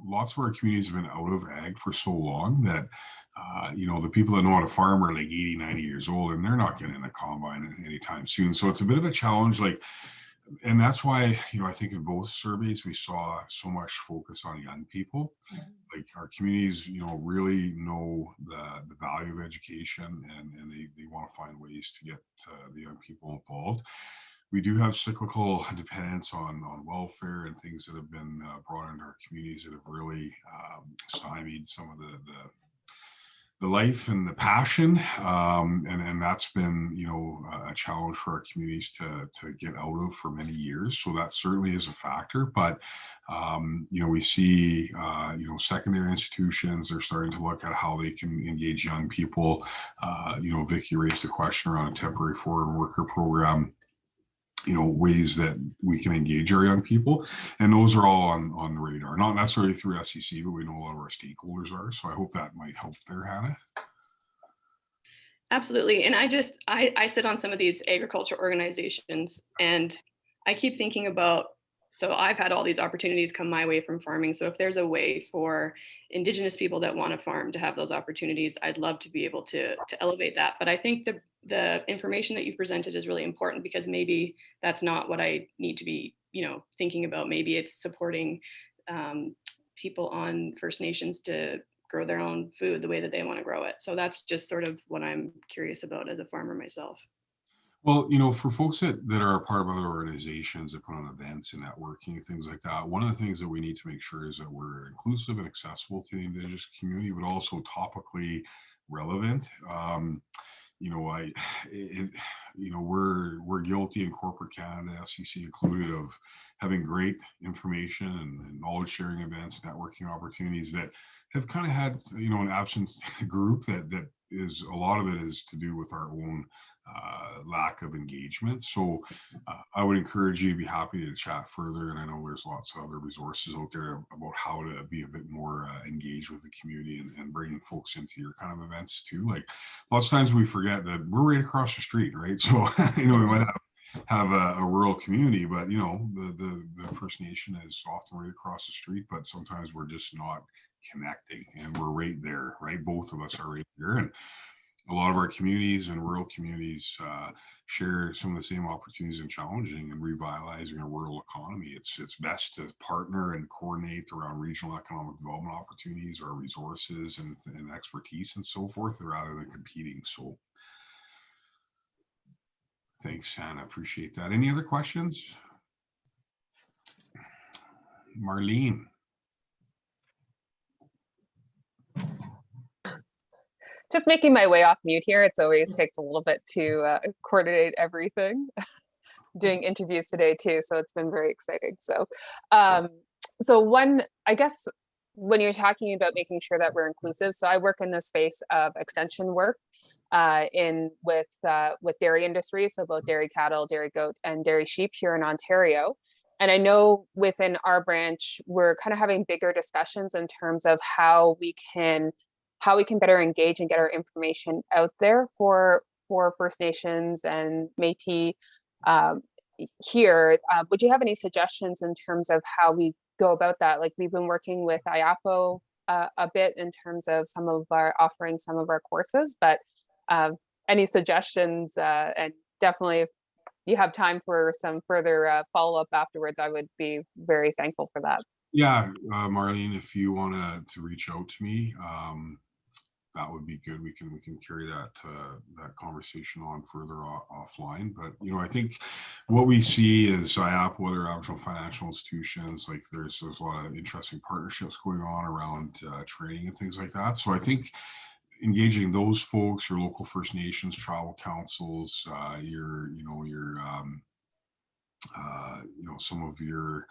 [SPEAKER 2] Lots of our communities have been out of ag for so long that, the people that know how to farm are like 80, 90 years old, and they're not getting a combine anytime soon. So it's a bit of a challenge, and that's why, I think in both surveys, we saw so much focus on young people. Like our communities, really know the value of education, and they want to find ways to get the young people involved. We do have cyclical dependence on welfare and things that have been brought into our communities that have really stymied some of the life and the passion, and that's been a challenge for our communities to get out of for many years. So that certainly is a factor. But we see secondary institutions are starting to look at how they can engage young people. Vicky raised a question around a temporary foreign worker program. Ways that we can engage our young people, and those are all on the radar, not necessarily through FCC, but we know a lot of our stakeholders are. So I hope that might help there, Hannah.
[SPEAKER 5] Absolutely. And I sit on some of these agriculture organizations, and I keep thinking about, so I've had all these opportunities come my way from farming. So if there's a way for Indigenous people that want to farm to have those opportunities, I'd love to be able to elevate that. But I think the information that you've presented is really important, because maybe that's not what I need to be, thinking about. Maybe it's supporting people on First Nations to grow their own food the way that they want to grow it. So that's just sort of what I'm curious about as a farmer myself.
[SPEAKER 2] Well, for folks that are a part of other organizations that put on events and networking, things like that, one of the things that we need to make sure is that we're inclusive and accessible to the Indigenous community, but also topically relevant. We're guilty in corporate Canada, FCC included, of having great information and knowledge sharing events, networking opportunities that have kind of had, an absent group that is, a lot of it is to do with our own lack of engagement. So I would encourage you to be happy to chat further. And I know there's lots of other resources out there about how to be a bit more engaged with the community and bringing folks into your kind of events too. Like lots of times we forget that we're right across the street, right? So, we might have a rural community, but the First Nation is often right across the street, but sometimes we're just not connecting, and we're right there, right? Both of us are right there. And a lot of our communities and rural communities share some of the same opportunities in challenging and revitalizing our rural economy. It's best to partner and coordinate around regional economic development opportunities, our resources and expertise and so forth, rather than competing. So thanks, Hannah. Appreciate that. Any other questions? Marlene.
[SPEAKER 6] Just making my way off mute here. It's always takes a little bit to coordinate everything. Doing interviews today too, so it's been very exciting. So, I guess when you're talking about making sure that we're inclusive, so I work in the space of extension work with dairy industry, so both dairy cattle, dairy goat, and dairy sheep here in Ontario. And I know within our branch, we're kind of having bigger discussions in terms of how we can better engage and get our information out there for First Nations and Métis here. Would you have any suggestions in terms of how we go about that? Like we've been working with IAPO a bit in terms of some of our offering some of our courses, but any suggestions, and definitely if you have time for some further follow-up afterwards, I would be very thankful for that.
[SPEAKER 2] Yeah, Marlene, if you want to reach out to me, that would be good. We can carry that conversation on further offline. But I think what we see is IAP, other Aboriginal financial institutions, like there's a lot of interesting partnerships going on around training and things like that. So I think engaging those folks, your local First Nations tribal councils, some of your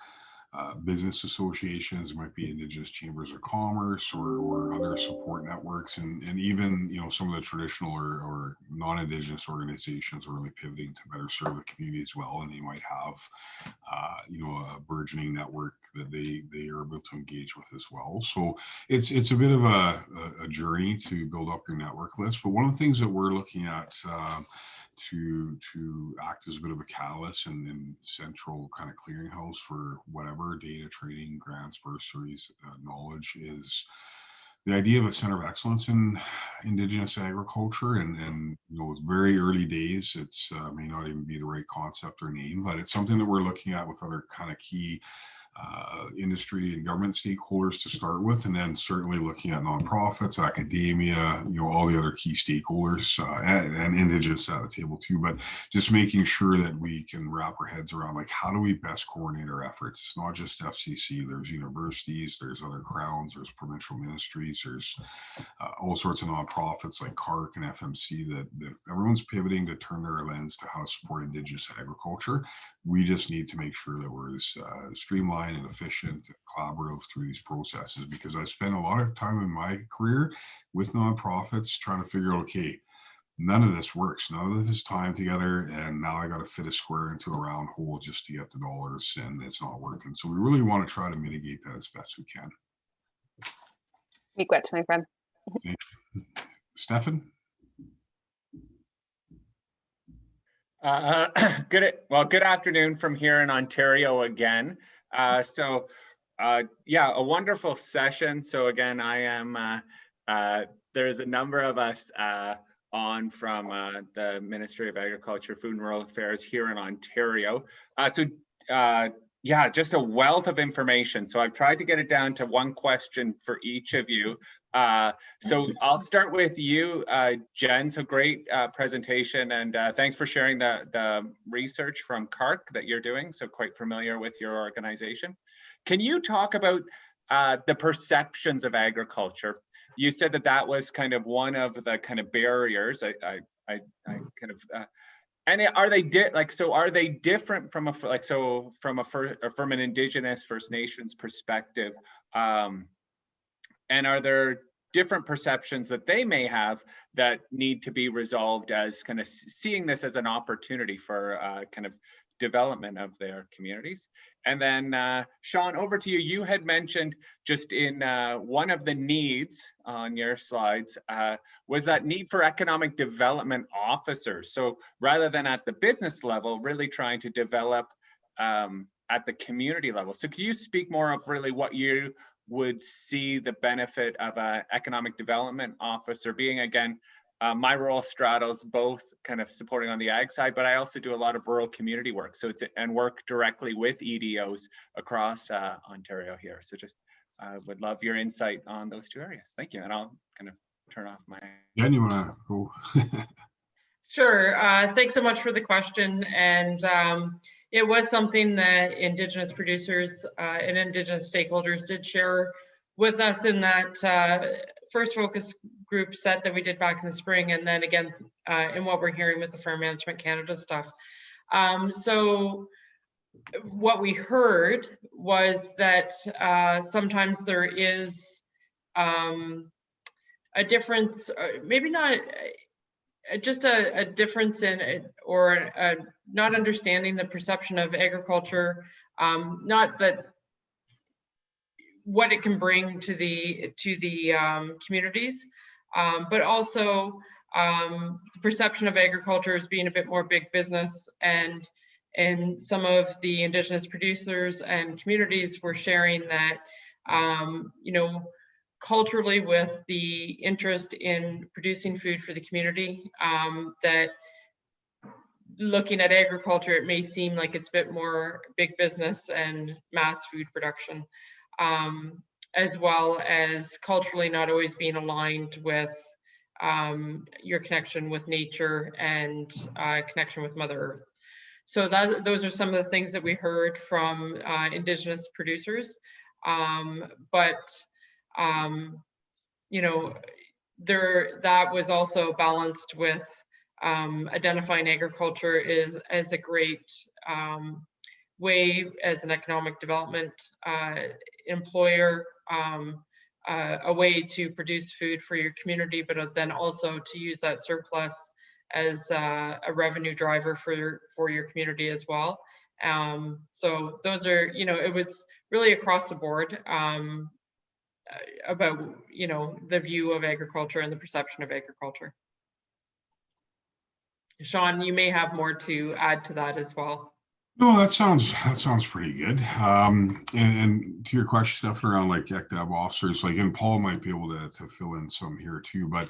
[SPEAKER 2] business associations, might be Indigenous chambers of commerce or other support networks, and even some of the traditional or non-Indigenous organizations are really pivoting to better serve the community as well, and they might have a burgeoning network that they are able to engage with as well. So it's a bit of a journey to build up your network list, but one of the things that we're looking at to act as a bit of a catalyst and central kind of clearinghouse for whatever data, training, grants, bursaries, knowledge is the idea of a center of excellence in Indigenous agriculture. And it's very early days. It's may not even be the right concept or name, but it's something that we're looking at with other kind of key industry and government stakeholders to start with, and then certainly looking at nonprofits, academia, all the other key stakeholders, and Indigenous at the table too. But just making sure that we can wrap our heads around, like, how do we best coordinate our efforts? It's not just FCC. There's universities, there's other crowns, there's provincial ministries, there's all sorts of nonprofits like CAHRC and FMC that everyone's pivoting to turn their lens to how to support Indigenous agriculture. We just need to make sure that we're as streamlined and efficient and collaborative through these processes, because I spent a lot of time in my career with nonprofits trying to figure out, okay, none of this works, none of this time together, and now I got to fit a square into a round hole just to get the dollars, and it's not working. So we really want to try to mitigate that as best we can.
[SPEAKER 6] Miigwech, my friend.
[SPEAKER 2] Stefan?
[SPEAKER 7] Good afternoon from here in Ontario again. Yeah, a wonderful session. So again, I am, there's a number of us on from the Ministry of Agriculture, Food and Rural Affairs here in Ontario. Yeah, just a wealth of information. So I've tried to get it down to one question for each of you. So I'll start with you, Jen. So great presentation, and thanks for sharing the research from CAHRC that you're doing. So quite familiar with your organization. Can you talk about the perceptions of agriculture? You said that was kind of one of the kind of barriers. I kind of and are they are they different from from an Indigenous First Nations perspective? And are there different perceptions that they may have that need to be resolved as kind of seeing this as an opportunity for kind of development of their communities? And then Shaun, over to you. You had mentioned just in one of the needs on your slides was that need for economic development officers. So rather than at the business level, really trying to develop at the community level. So can you speak more of really what you would see the benefit of an economic development officer being? Again, my role straddles both kind of supporting on the ag side, but I also do a lot of rural community work. So and work directly with EDOs across Ontario here. So just would love your insight on those two areas. Thank you. And I'll kind of turn off my.
[SPEAKER 2] Jen, you want to go?
[SPEAKER 4] Sure. Thanks so much for the question. And it was something that Indigenous producers and Indigenous stakeholders did share with us in that first focus group set that we did back in the spring, and then again in what we're hearing with the Farm Management Canada stuff. So what we heard was that sometimes there is a difference, maybe not just a difference in or not understanding the perception of agriculture, not that what it can bring to the communities, but also the perception of agriculture as being a bit more big business. And some of the Indigenous producers and communities were sharing that, culturally, with the interest in producing food for the community, that looking at agriculture, it may seem like it's a bit more big business and mass food production, as well as culturally not always being aligned with your connection with nature and connection with Mother Earth. So those are some of the things that we heard from Indigenous producers. You know, that was also balanced with identifying agriculture as a great way as an economic development employer, a way to produce food for your community, but then also to use that surplus as a revenue driver for your community as well. So those are, you know, it was really across the board about, you know, the view of agriculture and the perception of agriculture. Shaun, you may have more to add to that as well.
[SPEAKER 2] No, that sounds pretty good. And to your question, stuff around like ECDAB officers, like, and Paul might be able to fill in some here too, but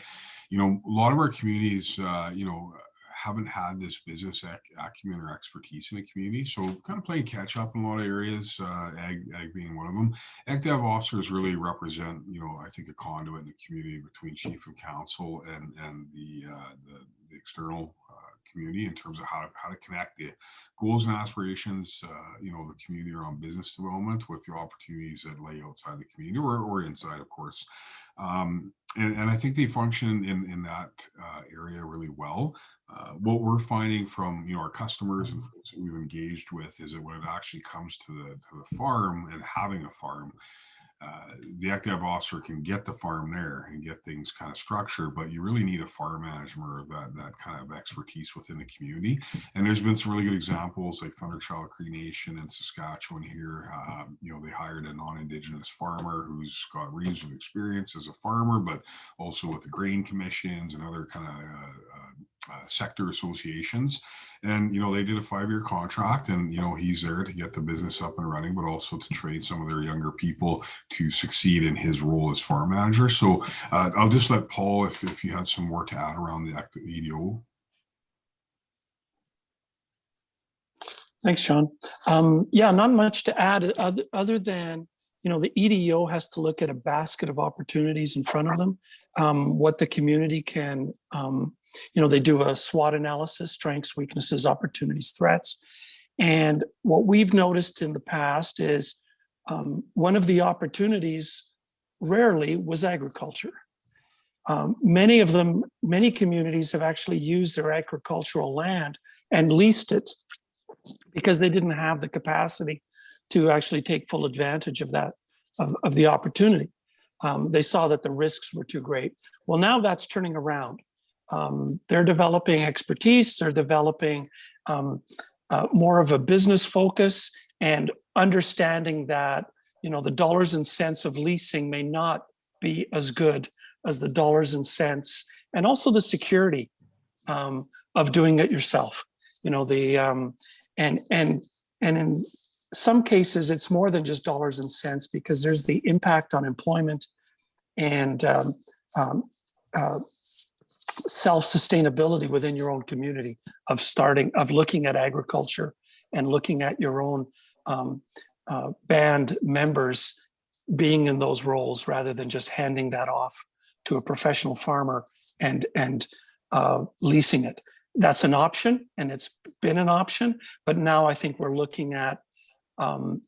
[SPEAKER 2] you know, a lot of our communities, you know, haven't had this business acumen or expertise in the community, so kind of playing catch up in a lot of areas, ag being one of them. ECDAB officers really represent, you know, I think a conduit in the community between chief and council and the external community in terms of how to connect the goals and aspirations, you know, the community around business development with the opportunities that lay outside the community or inside, of course. And I think they function in that area really well. What we're finding from, you know, our customers and folks that we've engaged with is that when it actually comes to the farm and having a farm, the ECDAB officer can get the farm there and get things kind of structured, but you really need a farm manager or that kind of expertise within the community. And there's been some really good examples like Thunderchild Cree Nation in Saskatchewan here. You know, they hired a non-Indigenous farmer who's got reams of experience as a farmer, but also with the grain commissions and other kind of sector associations. And, you know, they did a 5-year contract, and, you know, he's there to get the business up and running, but also to train some of their younger people to succeed in his role as farm manager. So I'll just let Paul, if you had some more to add around the EDO.
[SPEAKER 1] Thanks, Shaun. Yeah, not much to add other than, you know, the EDO has to look at a basket of opportunities in front of them, what the community can, you know, they do a SWOT analysis, strengths, weaknesses, opportunities, threats. And what we've noticed in the past is one of the opportunities rarely was agriculture. Many communities have actually used their agricultural land and leased it because they didn't have the capacity to actually take full advantage of that, of the opportunity. They saw that the risks were too great. Well, now that's turning around. They're developing expertise, they're developing more of a business focus and understanding that, you know, the dollars and cents of leasing may not be as good as the dollars and cents, and also the security of doing it yourself. You know, the and in some cases it's more than just dollars and cents, because there's the impact on employment and self-sustainability within your own community of looking at agriculture and looking at your own band members being in those roles rather than just handing that off to a professional farmer and leasing it. That's an option, and it's been an option, but now I think we're looking at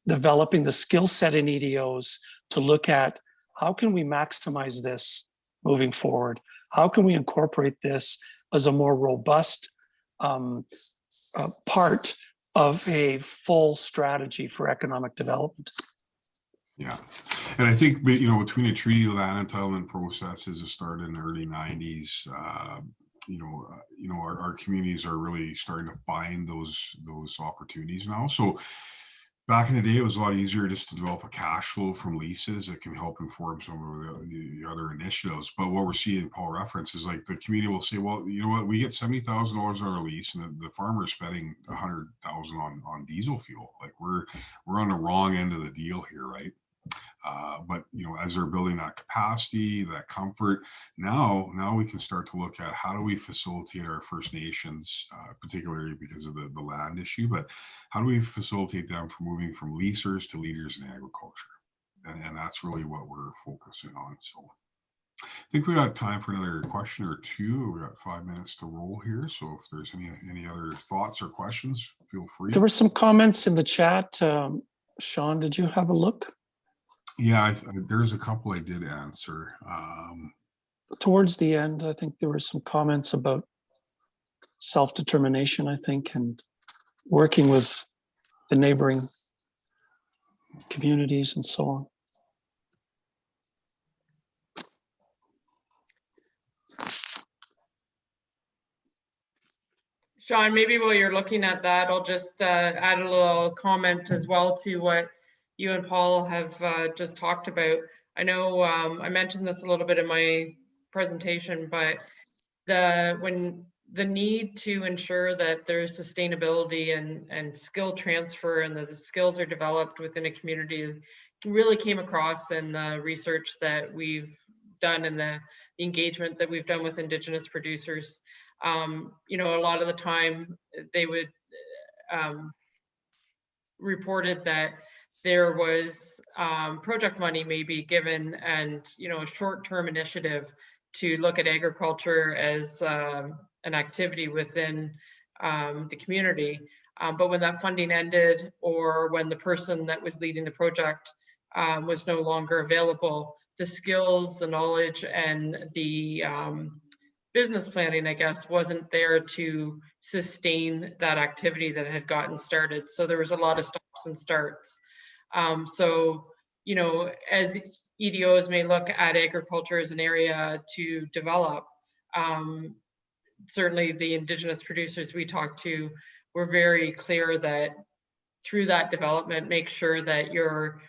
[SPEAKER 1] developing the skill set in EDOs to look at how can we maximize this moving forward? How can we incorporate this as a more robust part of a full strategy for economic development?
[SPEAKER 2] Yeah, and I think, you know, between the treaty land entitlement processes that started in the early 90s, you know, our communities are really starting to find those opportunities now. So back in the day, it was a lot easier just to develop a cash flow from leases that can help inform some of the other initiatives. But what we're seeing, Paul reference, is like the community will say, well, you know what, we get $70,000 on our lease, and the farmer is spending $100,000 on diesel fuel. Like we're on the wrong end of the deal here, right? But as they're building that capacity, that comfort, now we can start to look at how do we facilitate our First Nations, particularly because of the land issue, but how do we facilitate them from moving from leasers to leaders in agriculture? And that's really what we're focusing on. So I think we got time for another question or two. We got 5 minutes to roll here. So if there's any other thoughts or questions, feel free.
[SPEAKER 1] There were some comments in the chat. Shaun, did you have a look?
[SPEAKER 2] Yeah, there's a couple I did answer.
[SPEAKER 1] Towards the end, I think there were some comments about self-determination, I think, and working with the neighboring communities and so on.
[SPEAKER 4] Shaun, maybe while you're looking at that, I'll just add a little comment as well to what you and Paul have just talked about. I know I mentioned this a little bit in my presentation, but when the need to ensure that there's sustainability and skill transfer and that the skills are developed within a community really came across in the research that we've done and the engagement that we've done with Indigenous producers. A lot of the time they would reported that there was project money maybe given and a short-term initiative to look at agriculture as an activity within the community. But when that funding ended, or when the person that was leading the project was no longer available, the skills, the knowledge, and the business planning, I guess, wasn't there to sustain that activity that had gotten started. So there was a lot of stops and starts. As EDOs may look at agriculture as an area to develop, certainly the Indigenous producers we talked to were very clear that through that development, make sure that you're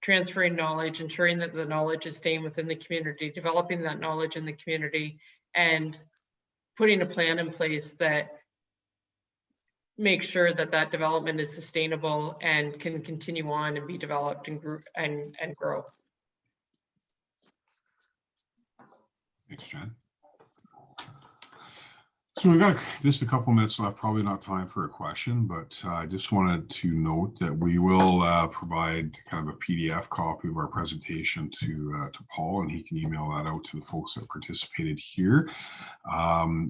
[SPEAKER 4] transferring knowledge, ensuring that the knowledge is staying within the community, developing that knowledge in the community, and putting a plan in place that makes sure that that development is sustainable and can continue on and be developed and grow.
[SPEAKER 2] Thanks, Jen. So we've got just a couple minutes left, probably not time for a question, but I just wanted to note that we will provide kind of a PDF copy of our presentation to Paul, and he can email that out to the folks that participated here.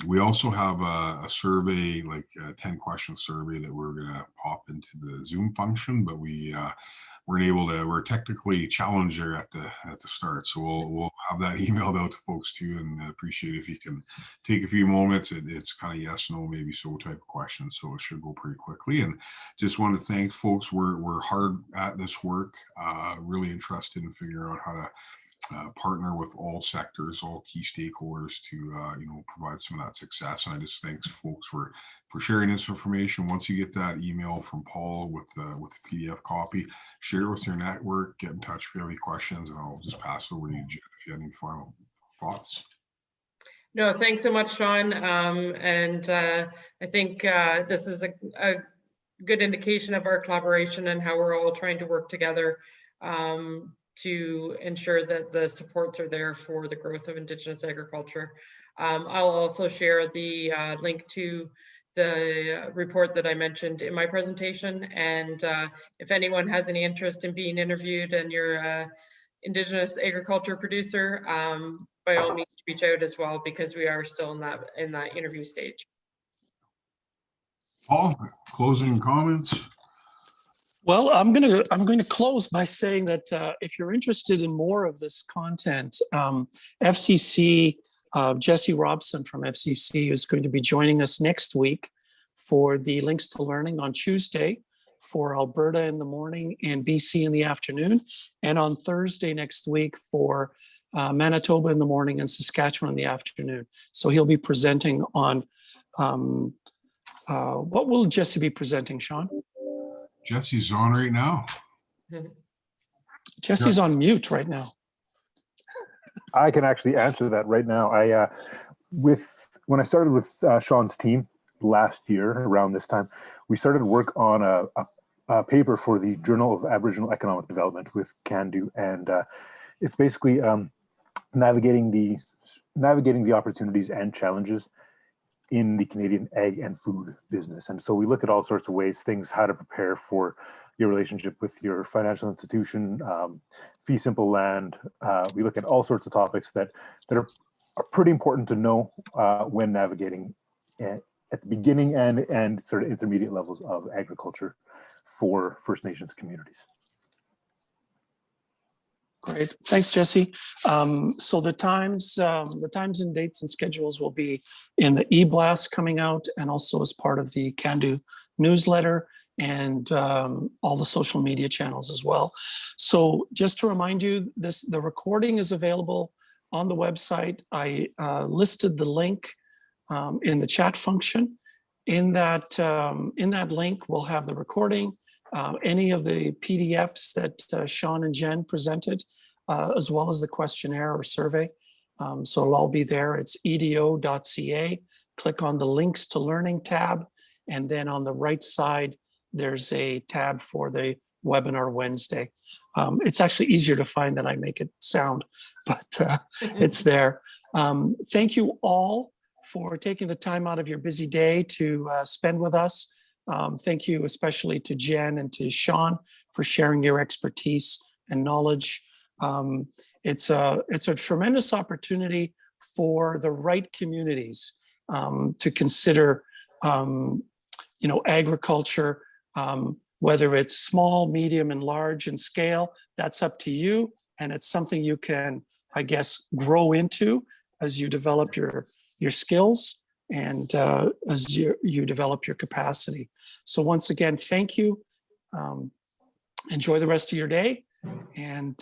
[SPEAKER 2] We also have a survey, like a 10-question survey that we're going to pop into the Zoom function, but we're technically challenged there at the start. So we'll have that emailed out to folks too, and I appreciate if you can take a few moments. It's kind of yes, no, maybe so type of question. So it should go pretty quickly. And just want to thank folks. We're hard at this work, really interested in figuring out how to partner with all sectors, all key stakeholders to provide some of that success. And I just thanks folks for sharing this information. Once you get that email from Paul with the PDF copy, share it with your network, get in touch if you have any questions, and I'll just pass it over to you, Jen, if you have any final thoughts.
[SPEAKER 4] No, thanks so much, Shaun. I think this is a good indication of our collaboration and how we're all trying to work together to ensure that the supports are there for the growth of Indigenous agriculture. I'll also share the link to the report that I mentioned in my presentation. And if anyone has any interest in being interviewed and you're an Indigenous agriculture producer, by all means reach out as well, because we are still in that interview stage.
[SPEAKER 2] Paul, closing comments?
[SPEAKER 1] Well, I'm going to close by saying that if you're interested in more of this content, FCC, Jesse Robson from FCC is going to be joining us next week for the Links to Learning on Tuesday for Alberta in the morning and BC in the afternoon, and on Thursday next week for Manitoba in the morning and Saskatchewan in the afternoon. So he'll be presenting on, what will Jesse be presenting, Shaun?
[SPEAKER 2] Jesse's on right now.
[SPEAKER 1] Jesse's on mute right now.
[SPEAKER 8] I can actually answer that right now. When I started with Shaun's team last year around this time, we started work on paper for the Journal of Aboriginal Economic Development with CANDU, and it's basically navigating the opportunities and challenges in the Canadian ag and food business. And so we look at all sorts of ways, things, how to prepare for your relationship with your financial institution, fee simple land. We look at all sorts of topics that are pretty important to know when navigating at the beginning and sort of intermediate levels of agriculture for First Nations communities.
[SPEAKER 1] Great, thanks, Jesse. So the times and dates and schedules will be in the e-blast coming out, and also as part of the CANDU newsletter, and all the social media channels as well. So just to remind you, the recording is available on the website. I listed the link in the chat function. In that link, we'll have the recording, any of the PDFs that Shaun and Jen presented, as well as the questionnaire or survey. So it'll all be there. It's edo.ca. Click on the links to learning tab, and then on the right side, there's a tab for the webinar Wednesday. It's actually easier to find than I make it sound, but it's there. Thank you all for taking the time out of your busy day to spend with us. Thank you especially to Jen and to Shaun for sharing your expertise and knowledge. It's a tremendous opportunity for the Wright communities to consider agriculture, whether it's small, medium, and large in scale. That's up to you, and it's something you can, I guess, grow into as you develop your skills and as you develop your capacity. So once again, thank you. Enjoy the rest of your day, and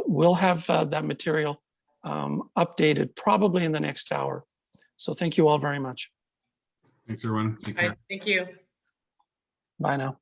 [SPEAKER 1] we'll have that material updated probably in the next hour. So thank you all very much.
[SPEAKER 2] Thanks, everyone. Take care.
[SPEAKER 4] Thank you.
[SPEAKER 1] Bye now.